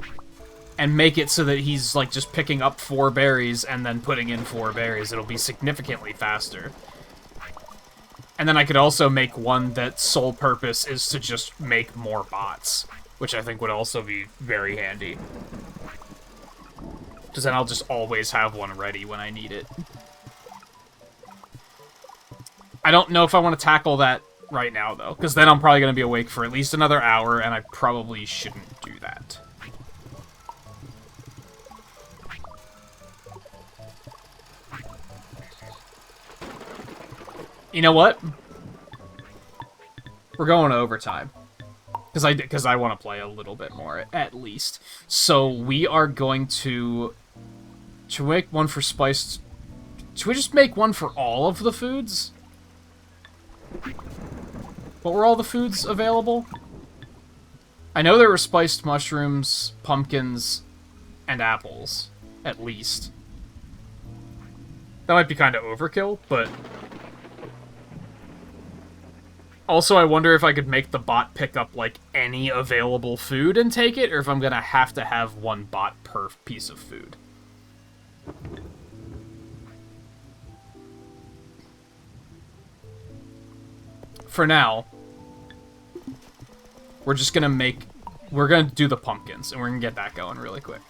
and make it so that he's, like, just picking up 4 berries and then putting in 4 berries. It'll be significantly faster. And then I could also make one that's sole purpose is to just make more bots, which I think would also be very handy. Because then I'll just always have one ready when I need it. I don't know if I want to tackle that right now, though, because then I'm probably going to be awake for at least another hour, and I probably shouldn't do that. You know what? We're going to overtime. Because I want to play a little bit more, at least. So we are going to... Should we make one for spiced... Should we just make one for all of the foods? What were all the foods available? I know there were spiced mushrooms, pumpkins, and apples, at least. That might be kind of overkill, but... Also, I wonder if I could make the bot pick up, like, any available food and take it, or if I'm gonna have to have one bot per piece of food. For now, we're just gonna we're gonna do the pumpkins, and we're gonna get that going really quick.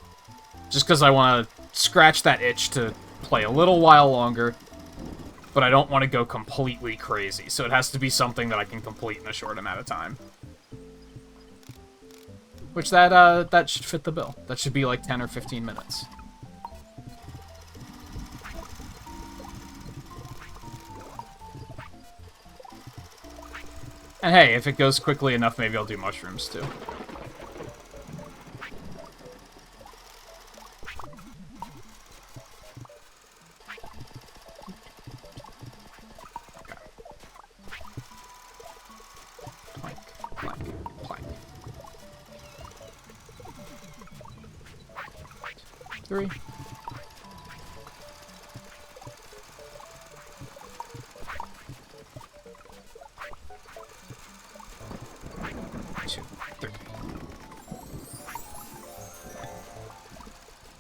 Just because I want to scratch that itch to play a little while longer, but I don't want to go completely crazy, so it has to be something that I can complete in a short amount of time. Which that should fit the bill. That should be like 10 or 15 minutes. And hey, if it goes quickly enough, maybe I'll do mushrooms too. Plank, plank, plank. 3. 2, 3.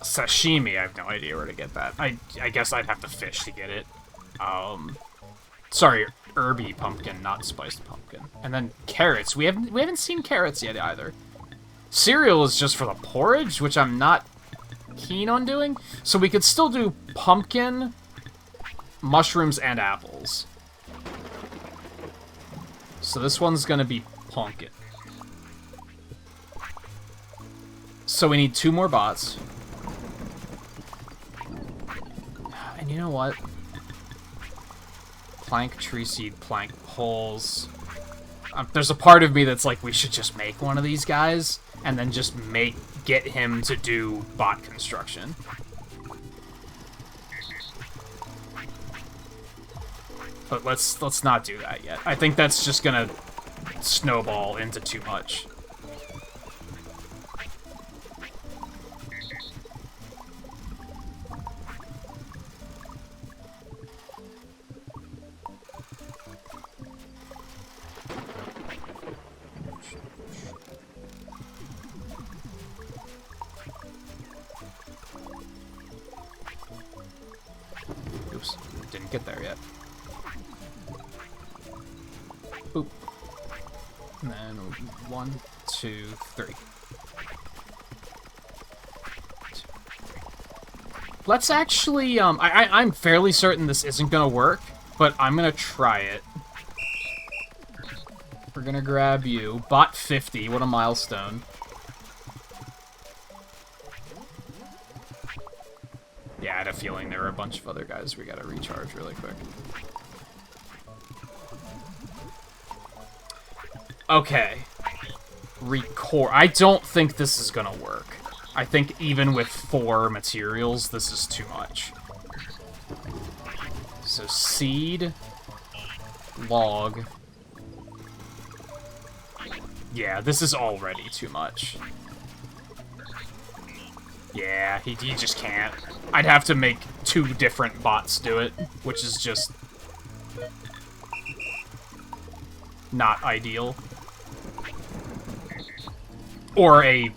Sashimi, I have no idea where to get that. I guess I'd have to fish to get it. Sorry, herby pumpkin, not spiced pumpkin. And then carrots. We haven't seen carrots yet either. Cereal is just for the porridge, which I'm not keen on doing. So we could still do pumpkin, mushrooms, and apples. So this one's gonna be pumpkin. So we need 2 more bots. And you know what? Plank, tree seed, plank, poles. There's a part of me that's like, we should just make one of these guys, and then just get him to do bot construction. But let's not do that yet. I think that's just gonna snowball into too much. get there yet. Boop. And then 1, 2, 3. Let's actually, I'm fairly certain this isn't gonna work, but I'm gonna try it. We're gonna grab you. Bot 50, what a milestone. Yeah, I had a feeling there were a bunch of other guys we gotta recharge really quick. Okay. Record. I don't think this is gonna work. I think even with 4 materials, this is too much. So seed, log. Yeah, this is already too much. Yeah, he just can't. I'd have to make 2 different bots do it, which is just not ideal. Or a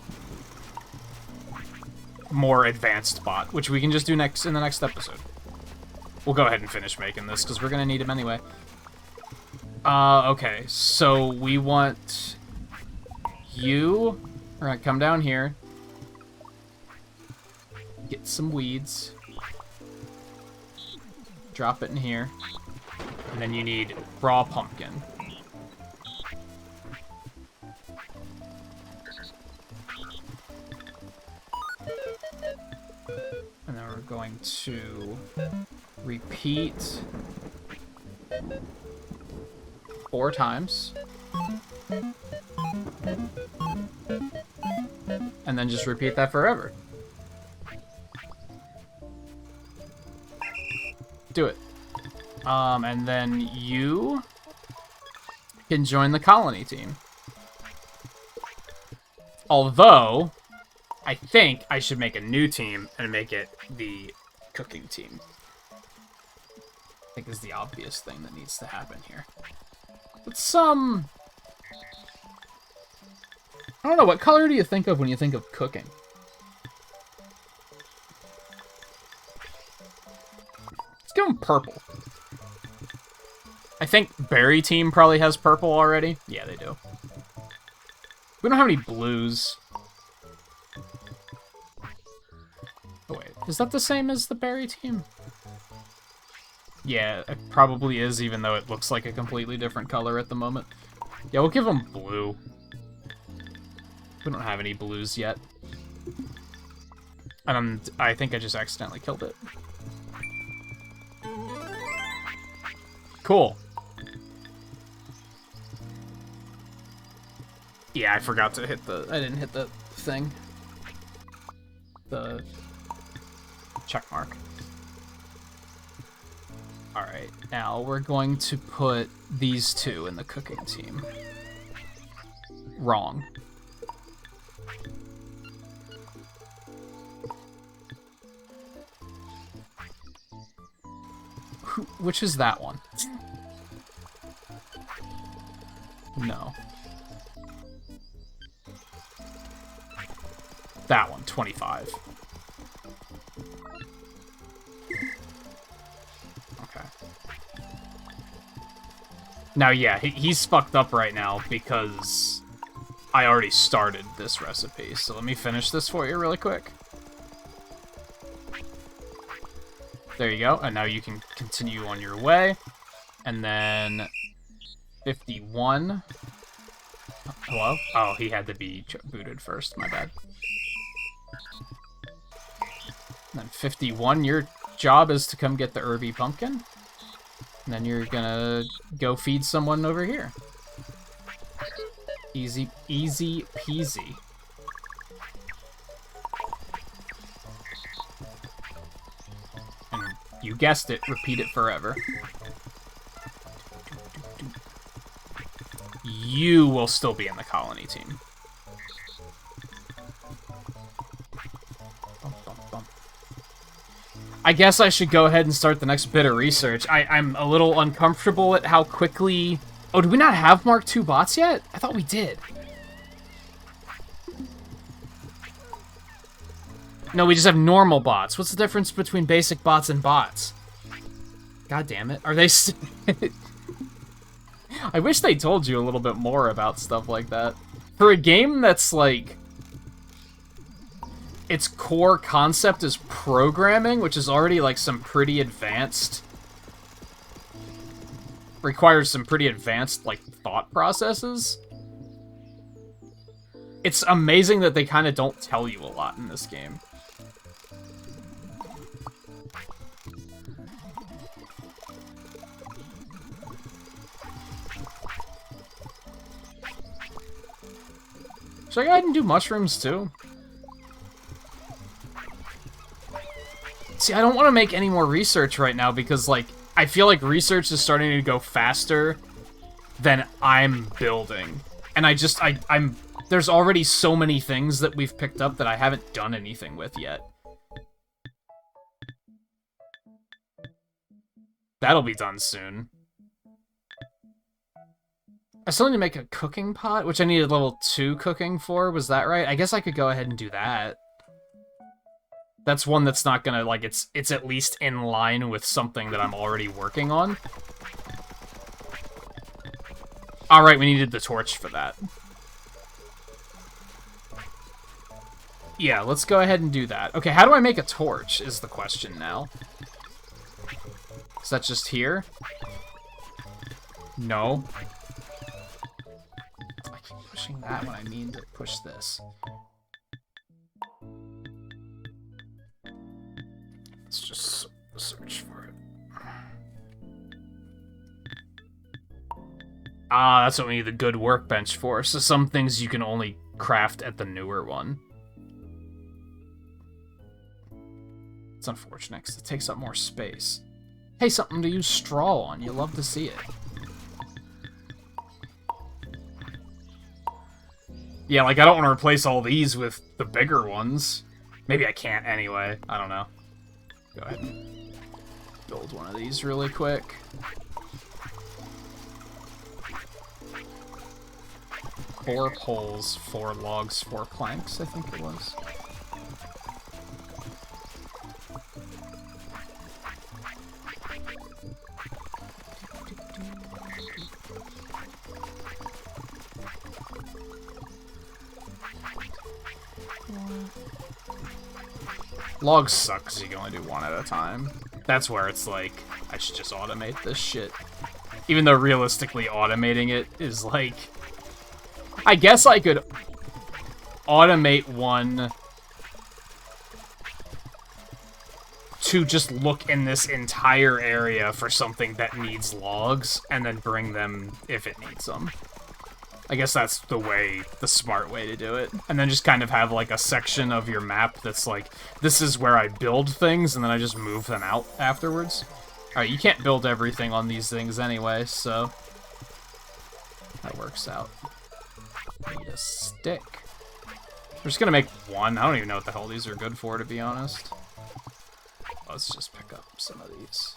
more advanced bot, which we can just do next in the next episode. We'll go ahead and finish making this, because we're going to need him anyway. Okay, so we want you. We're going to come down here. Get some weeds. Drop it in here. And then you need raw pumpkin. And then we're going to repeat 4 times. And then just repeat that forever. Do it. And then you can join the colony team. Although, I think I should make a new team and make it the cooking team. I think is the obvious thing that needs to happen here. But I don't know, what color do you think of when you think of cooking? Let's give him purple. I think Berry Team probably has purple already. Yeah, they do. We don't have any blues. Oh, wait. Is that the same as the Berry Team? Yeah, it probably is, even though it looks like a completely different color at the moment. Yeah, we'll give them blue. We don't have any blues yet. And I think I just accidentally killed it. Cool. Yeah, I forgot to hit the... I didn't hit the thing. The check mark. Alright, now we're going to put these 2 in the cooking team. Wrong. Which is that one? No. That one, 25. Okay. Now, yeah, he's fucked up right now because I already started this recipe. So let me finish this for you really quick. There you go. And now you can continue on your way. And then 51. Hello? Oh, he had to be booted first. My bad. And then 51, your job is to come get the herby pumpkin. And then you're gonna go feed someone over here. Easy, easy peasy. And you guessed it, repeat it forever. You will still be in the colony team. I guess I should go ahead and start the next bit of research. I'm a little uncomfortable at how quickly... Oh, do we not have Mark II bots yet? I thought we did. No, we just have normal bots. What's the difference between basic bots and bots? God damn it. Are they I wish they told you a little bit more about stuff like that. For a game that's like... its core concept is programming, which is already like some pretty advanced... requires some pretty advanced like thought processes. It's amazing that they kind of don't tell you a lot in this game. Should I go ahead and do mushrooms too? See, I don't want to make any more research right now because, like, I feel like research is starting to go faster than I'm building. And I'm there's already so many things that we've picked up that I haven't done anything with yet. That'll be done soon. I still need to make a cooking pot, which I needed level 2 cooking for. Was that right? I guess I could go ahead and do that. That's one that's not gonna, like, it's at least in line with something that I'm already working on. Alright, we needed the torch for that. Yeah, let's go ahead and do that. Okay, how do I make a torch is the question now. Is that just here? No. I keep pushing that when I mean to push this. Let's just search for it. Ah, that's what we need the good workbench for. So some things you can only craft at the newer one. It's unfortunate because it takes up more space. Hey, something to use straw on. You love to see it. Yeah, like, I don't want to replace all these with the bigger ones. Maybe I can't anyway. I don't know. Go ahead and build one of these really quick. 4 poles, 4 logs, 4 planks, I think it was. Logs suck because you can only do 1 at a time. That's where it's like, I should just automate this shit. Even though realistically automating it is like... I guess I could automate one to just look in this entire area for something that needs logs, and then bring them if it needs them. I guess that's the smart way to do it. And then just kind of have like a section of your map that's like, this is where I build things, and then I just move them out afterwards. Alright, you can't build everything on these things anyway, so that works out. Need a stick. We're just gonna make 1. I don't even know what the hell these are good for, to be honest. Let's just pick up some of these.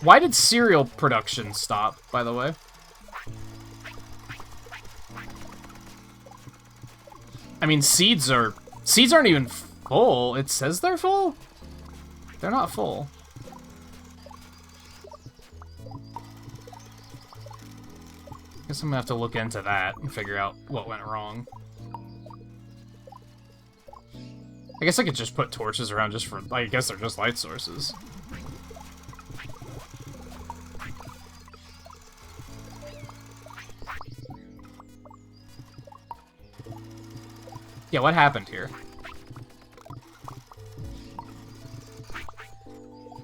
Why did cereal production stop, by the way? I mean, seeds aren't even full. It says they're full? They're not full. Guess I'm gonna have to look into that and figure out what went wrong. I guess I could just put torches around just for, I guess they're just light sources. Yeah, what happened here?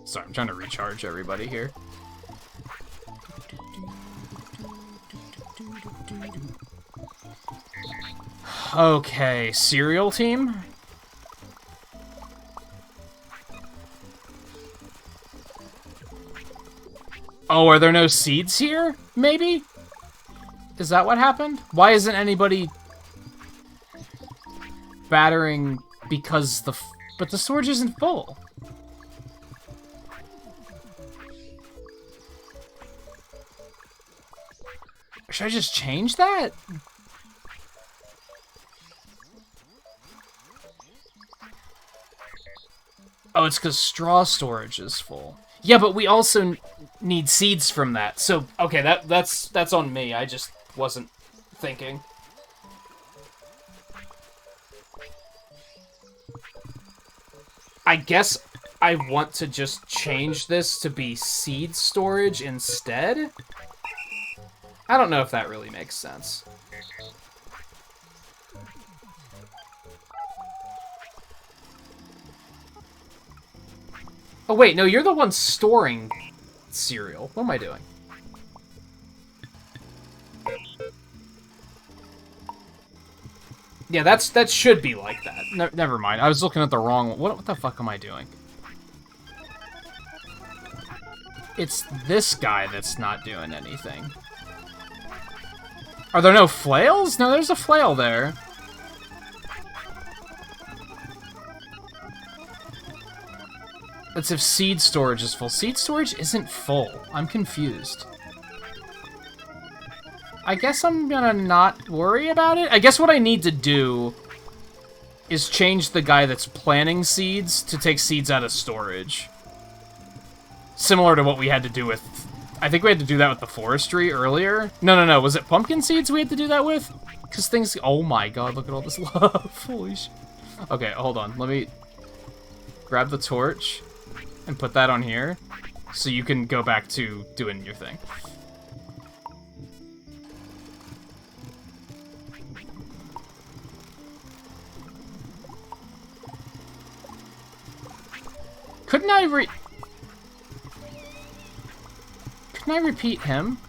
Sorry, I'm trying to recharge everybody here. Okay, cereal team? Oh, are there no seeds here? Maybe? Is that what happened? Why isn't anybody battering because but the storage isn't full? Should I just change that? Oh, it's because straw storage is full. Yeah, but we also need seeds from that. So, okay, that's on me. I just wasn't thinking. I guess I want to just change this to be seed storage instead. I don't know if that really makes sense. Oh, wait, no, you're the one storing cereal. What am I doing? Yeah, that should be like that. Never mind. I was looking at the wrong one. What the fuck am I doing? It's this guy that's not doing anything. Are there no flails? No, there's a flail there. That's if seed storage is full. Seed storage isn't full. I'm confused. I guess I'm gonna not worry about it. I guess what I need to do is change the guy that's planting seeds to take seeds out of storage. Similar to what we had to do with... I think we had to do that with the forestry earlier. No. Was it pumpkin seeds we had to do that with? Because things... Oh my god, look at all this love. Holy shit. Okay, hold on. Let me grab the torch and put that on here so you can go back to doing your thing. Couldn't I repeat him?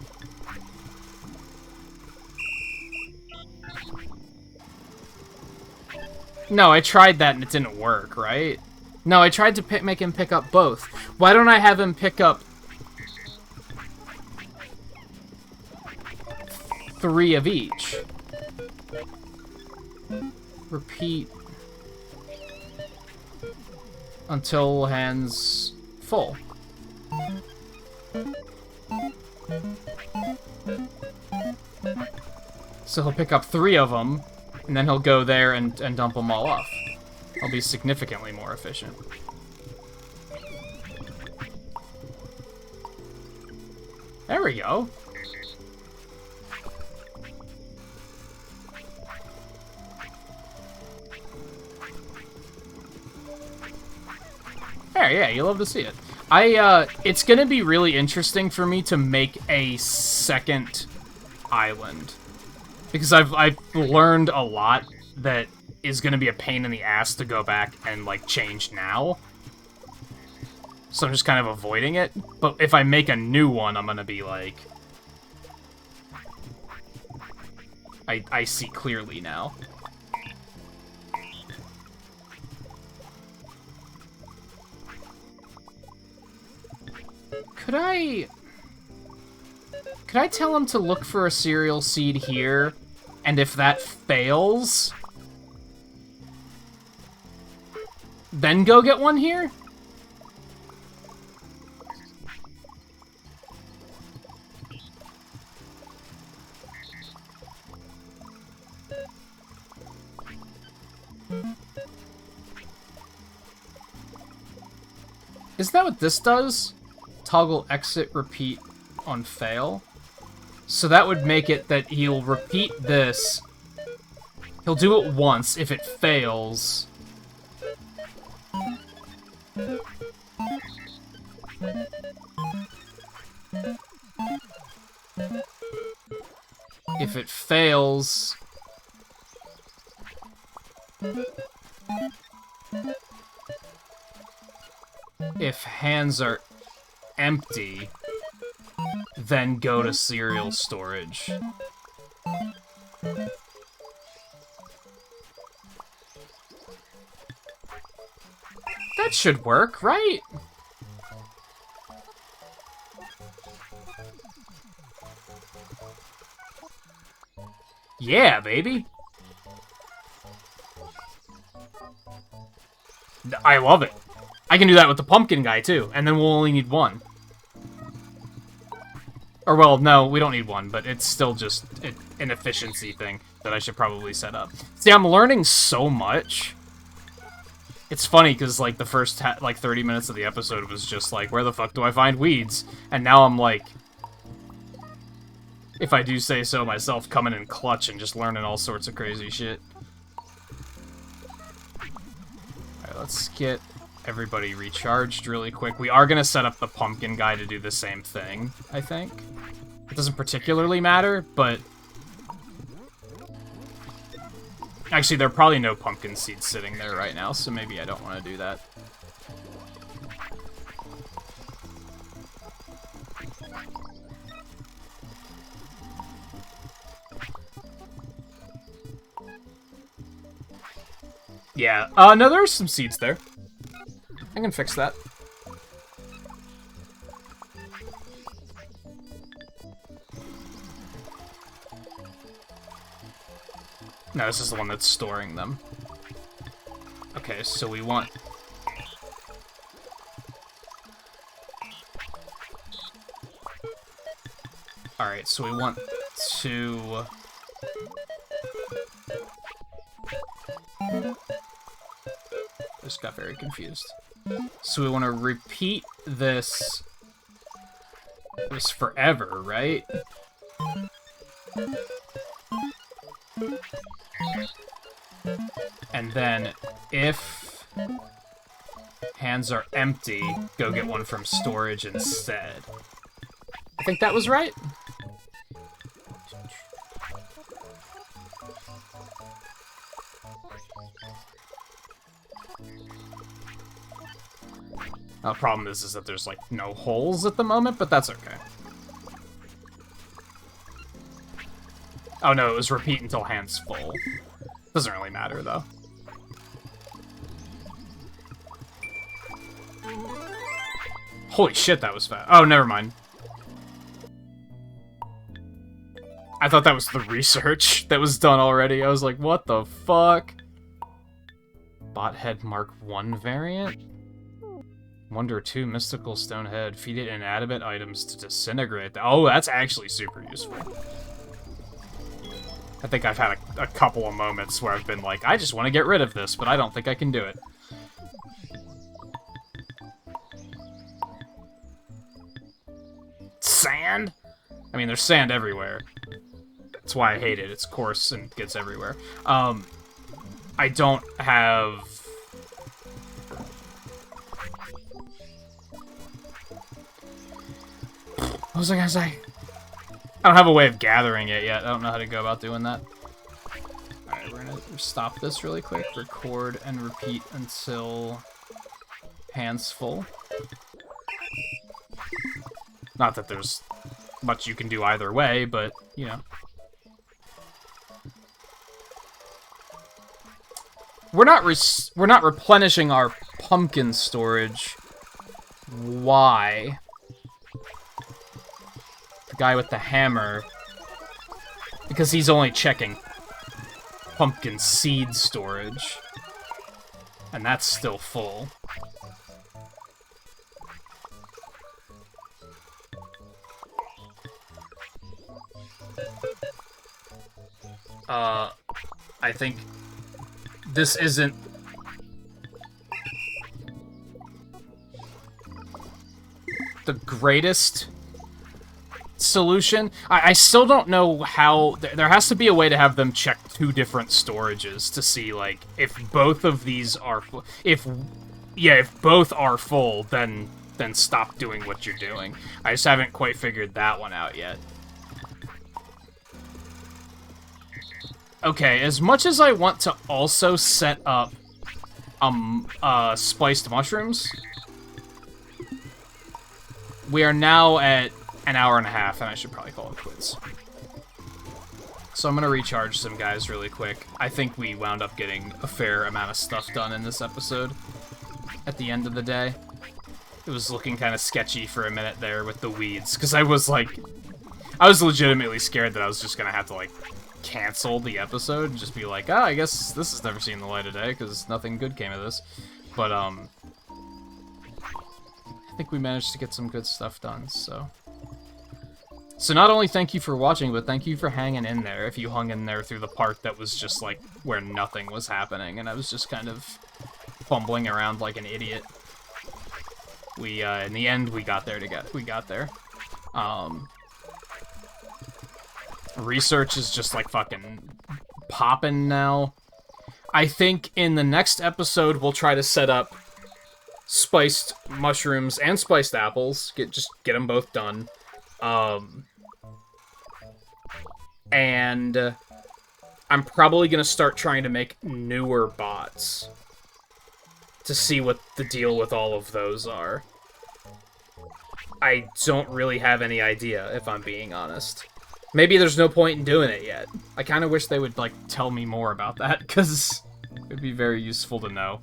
No, I tried that and it didn't work, right? No, I tried to make him pick up both. Why don't I have him pick up 3 of each? Repeat until hand's full. So he'll pick up 3 of them, and then he'll go there and dump them all off. I'll be significantly more efficient. There we go. There, yeah, you love to see it. It's gonna be really interesting for me to make a second island. Because I've learned a lot that is gonna be a pain in the ass to go back and, like, change now. So I'm just kind of avoiding it. But if I make a new one, I'm gonna be like... I see clearly now. Could I tell him to look for a cereal seed here, and if that fails, then go get one here? Isn't that what this does? Toggle exit repeat on fail. So that would make it that he'll repeat this. He'll do it once. If it fails... If it fails... If hands are empty, then go to cereal storage. That should work, right? Yeah, baby. I love it. I can do that with the pumpkin guy, too, and then we'll only need one. Or, well, no, we don't need one, but it's still just an efficiency thing that I should probably set up. See, I'm learning so much. It's funny because like the first like 30 minutes of the episode was just like, where the fuck do I find weeds? And now I'm like, if I do say so myself, coming in clutch and just learning all sorts of crazy shit. Alright, let's get everybody recharged really quick. We are gonna set up the pumpkin guy to do the same thing, I think. It doesn't particularly matter, but... Actually, there are probably no pumpkin seeds sitting there right now, so maybe I don't want to do that. Yeah, no, there's some seeds there. I can fix that. No, this is the one that's storing them. Okay, so we want... Alright, so we want to... Just got very confused. So we want to repeat this forever, right? And then, if hands are empty, go get one from storage instead. I think that was right. The problem is that there's, like, no holes at the moment, but that's okay. Oh no, it was repeat until hand's full. Doesn't really matter, though. Holy shit, that was fast. Oh, never mind. I thought that was the research that was done already. I was like, what the fuck? Bothead Mark 1 variant? Wonder 2 Mystical Stone Head. Feed it inanimate items to disintegrate. Oh, that's actually super useful. I think I've had a couple of moments where I've been like, I just want to get rid of this, but I don't think I can do it. Sand? I mean, there's sand everywhere. That's why I hate it. It's coarse and gets everywhere. I don't have... What was I gonna say? I don't have a way of gathering it yet. I don't know how to go about doing that. Alright, we're gonna stop this really quick. Record and repeat until hand's full. Not that there's much you can do either way, but, you know. We're not replenishing our pumpkin storage. Why? The guy with the hammer, because he's only checking pumpkin seed storage, and that's still full. I think this isn't the greatest solution. I still don't know how... There has to be a way to have them check two different storages to see, like, if both of these are... If both are full, then stop doing what you're doing. I just haven't quite figured that one out yet. Okay, as much as I want to also set up spiced mushrooms, we are now at an hour and a half, and I should probably call it quits. So I'm gonna recharge some guys really quick. I think we wound up getting a fair amount of stuff done in this episode at the end of the day. It was looking kind of sketchy for a minute there with the weeds, because I was legitimately scared that I was just gonna have to, like, cancel the episode and just be like, I guess this has never seen the light of day, because nothing good came of this. But, I think we managed to get some good stuff done, so... So not only thank you for watching, but thank you for hanging in there, if you hung in there through the part that was just, like, where nothing was happening, and I was just kind of fumbling around like an idiot. We, in the end, we got there together. We got there. Research is just, like, fucking popping now. I think in the next episode, we'll try to set up spiced mushrooms and spiced apples. Just get them both done. And I'm probably going to start trying to make newer bots to see what the deal with all of those are. I don't really have any idea, if I'm being honest. Maybe there's no point in doing it yet. I kind of wish they would, like, tell me more about that, because it'd be very useful to know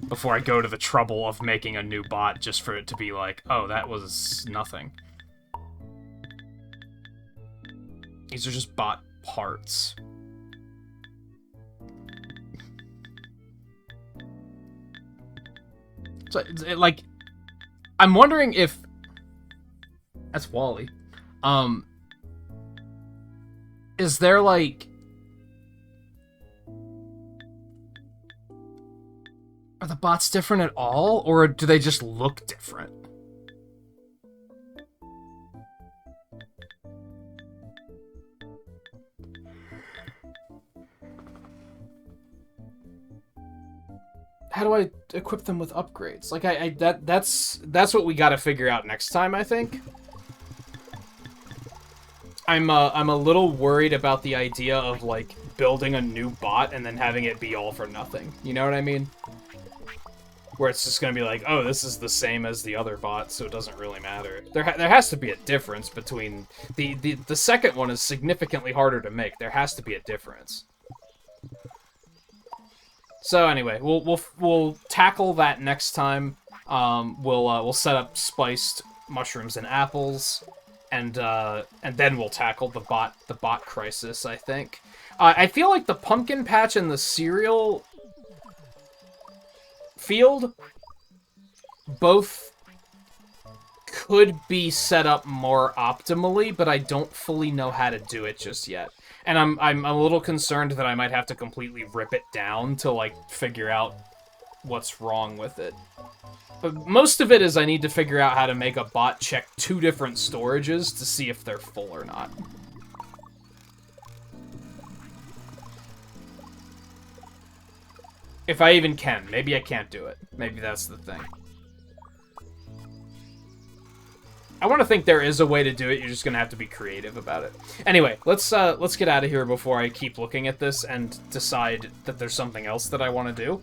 before I go to the trouble of making a new bot just for it to be like, oh, that was nothing. These are just bot parts. So, like, I'm wondering if... That's Wally. Is there, like... Are the bots different at all, or do they just look different? How do I equip them with upgrades? Like, that's what we gotta figure out next time, I think. I'm a little worried about the idea of, like, building a new bot and then having it be all for nothing. You know what I mean? Where it's just gonna be like, oh, this is the same as the other bot, so it doesn't really matter. There has to be a difference between... The second one is significantly harder to make. There has to be a difference. So anyway, we'll tackle that next time. We'll set up spiced mushrooms and apples, and then we'll tackle the bot crisis, I think. I feel like the pumpkin patch and the cereal field both could be set up more optimally, but I don't fully know how to do it just yet. And I'm a little concerned that I might have to completely rip it down to, like, figure out what's wrong with it. But most of it is I need to figure out how to make a bot check 2 different storages to see if they're full or not. If I even can. Maybe I can't do it. Maybe that's the thing. I want to think there is a way to do it. You're just gonna have to be creative about it. Anyway, let's get out of here before I keep looking at this and decide that there's something else that I want to do.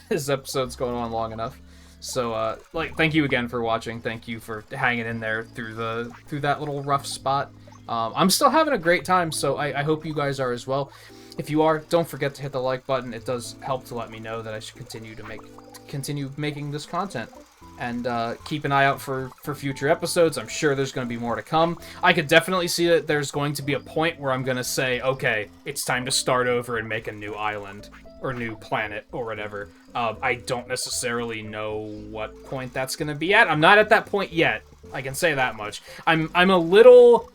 This episode's going on long enough. So, like, thank you again for watching. Thank you for hanging in there through that little rough spot. I'm still having a great time, so I hope you guys are as well. If you are, don't forget to hit the like button. It does help to let me know that I should continue making this content. And keep an eye out for future episodes. I'm sure there's going to be more to come. I could definitely see that there's going to be a point where I'm going to say, okay, it's time to start over and make a new island, or new planet, or whatever. I don't necessarily know what point that's going to be at. I'm not at that point yet. I can say that much. I'm a little...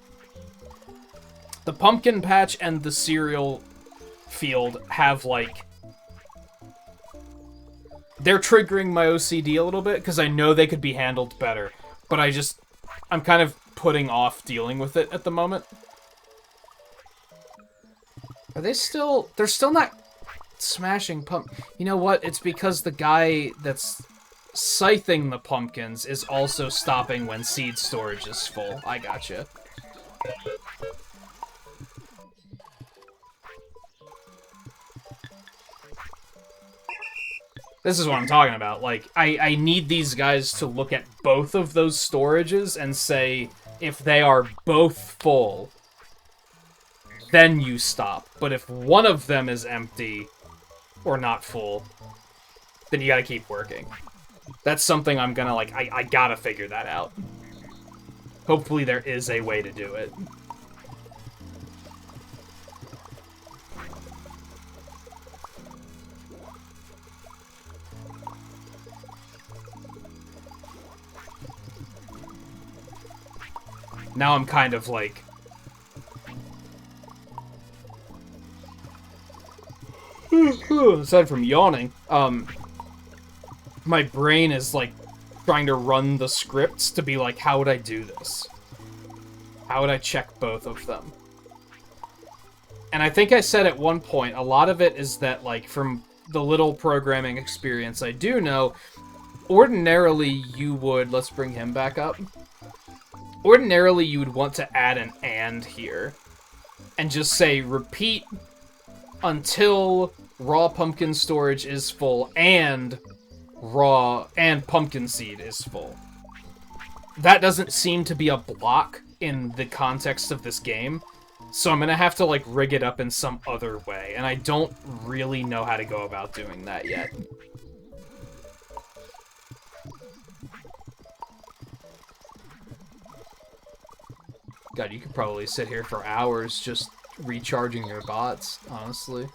The pumpkin patch and the cereal field have, like... They're triggering my OCD a little bit, because I know they could be handled better. But I'm kind of putting off dealing with it at the moment. Are they still... They're still not smashing You know what? It's because the guy that's scything the pumpkins is also stopping when seed storage is full. I gotcha. This is what I'm talking about. Like, I need these guys to look at both of those storages and say, if they are both full, then you stop. But if one of them is empty, or not full, then you gotta keep working. That's something I'm gonna, like, I gotta figure that out. Hopefully there is a way to do it. Now I'm kind of like... aside from yawning, my brain is, like, trying to run the scripts to be like, how would I do this? How would I check both of them? And I think I said at one point, a lot of it is that, like, from the little programming experience I do know, ordinarily you would... Let's bring him back up. Ordinarily you would want to add an "and" here. And just say, repeat until raw pumpkin storage is full and pumpkin seed is full. That doesn't seem to be a block in the context of this game, so I'm gonna have to, like, rig it up in some other way, and I don't really know how to go about doing that yet. God, you could probably sit here for hours just recharging your bots, honestly.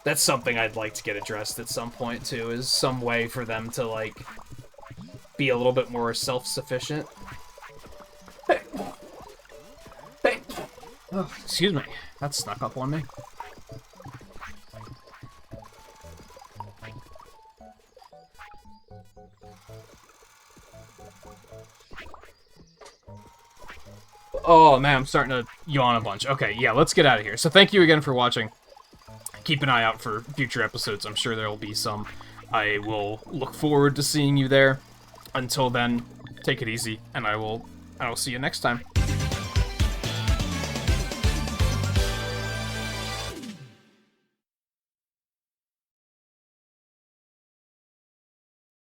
That's something I'd like to get addressed at some point, too, is some way for them to, like, be a little bit more self-sufficient. Oh, excuse me. That snuck up on me. Oh, man, I'm starting to yawn a bunch. Okay, yeah, let's get out of here. So thank you again for watching. Keep an eye out for future episodes. I'm sure there will be some. I will look forward to seeing you there. Until then, take it easy, and I will see you next time.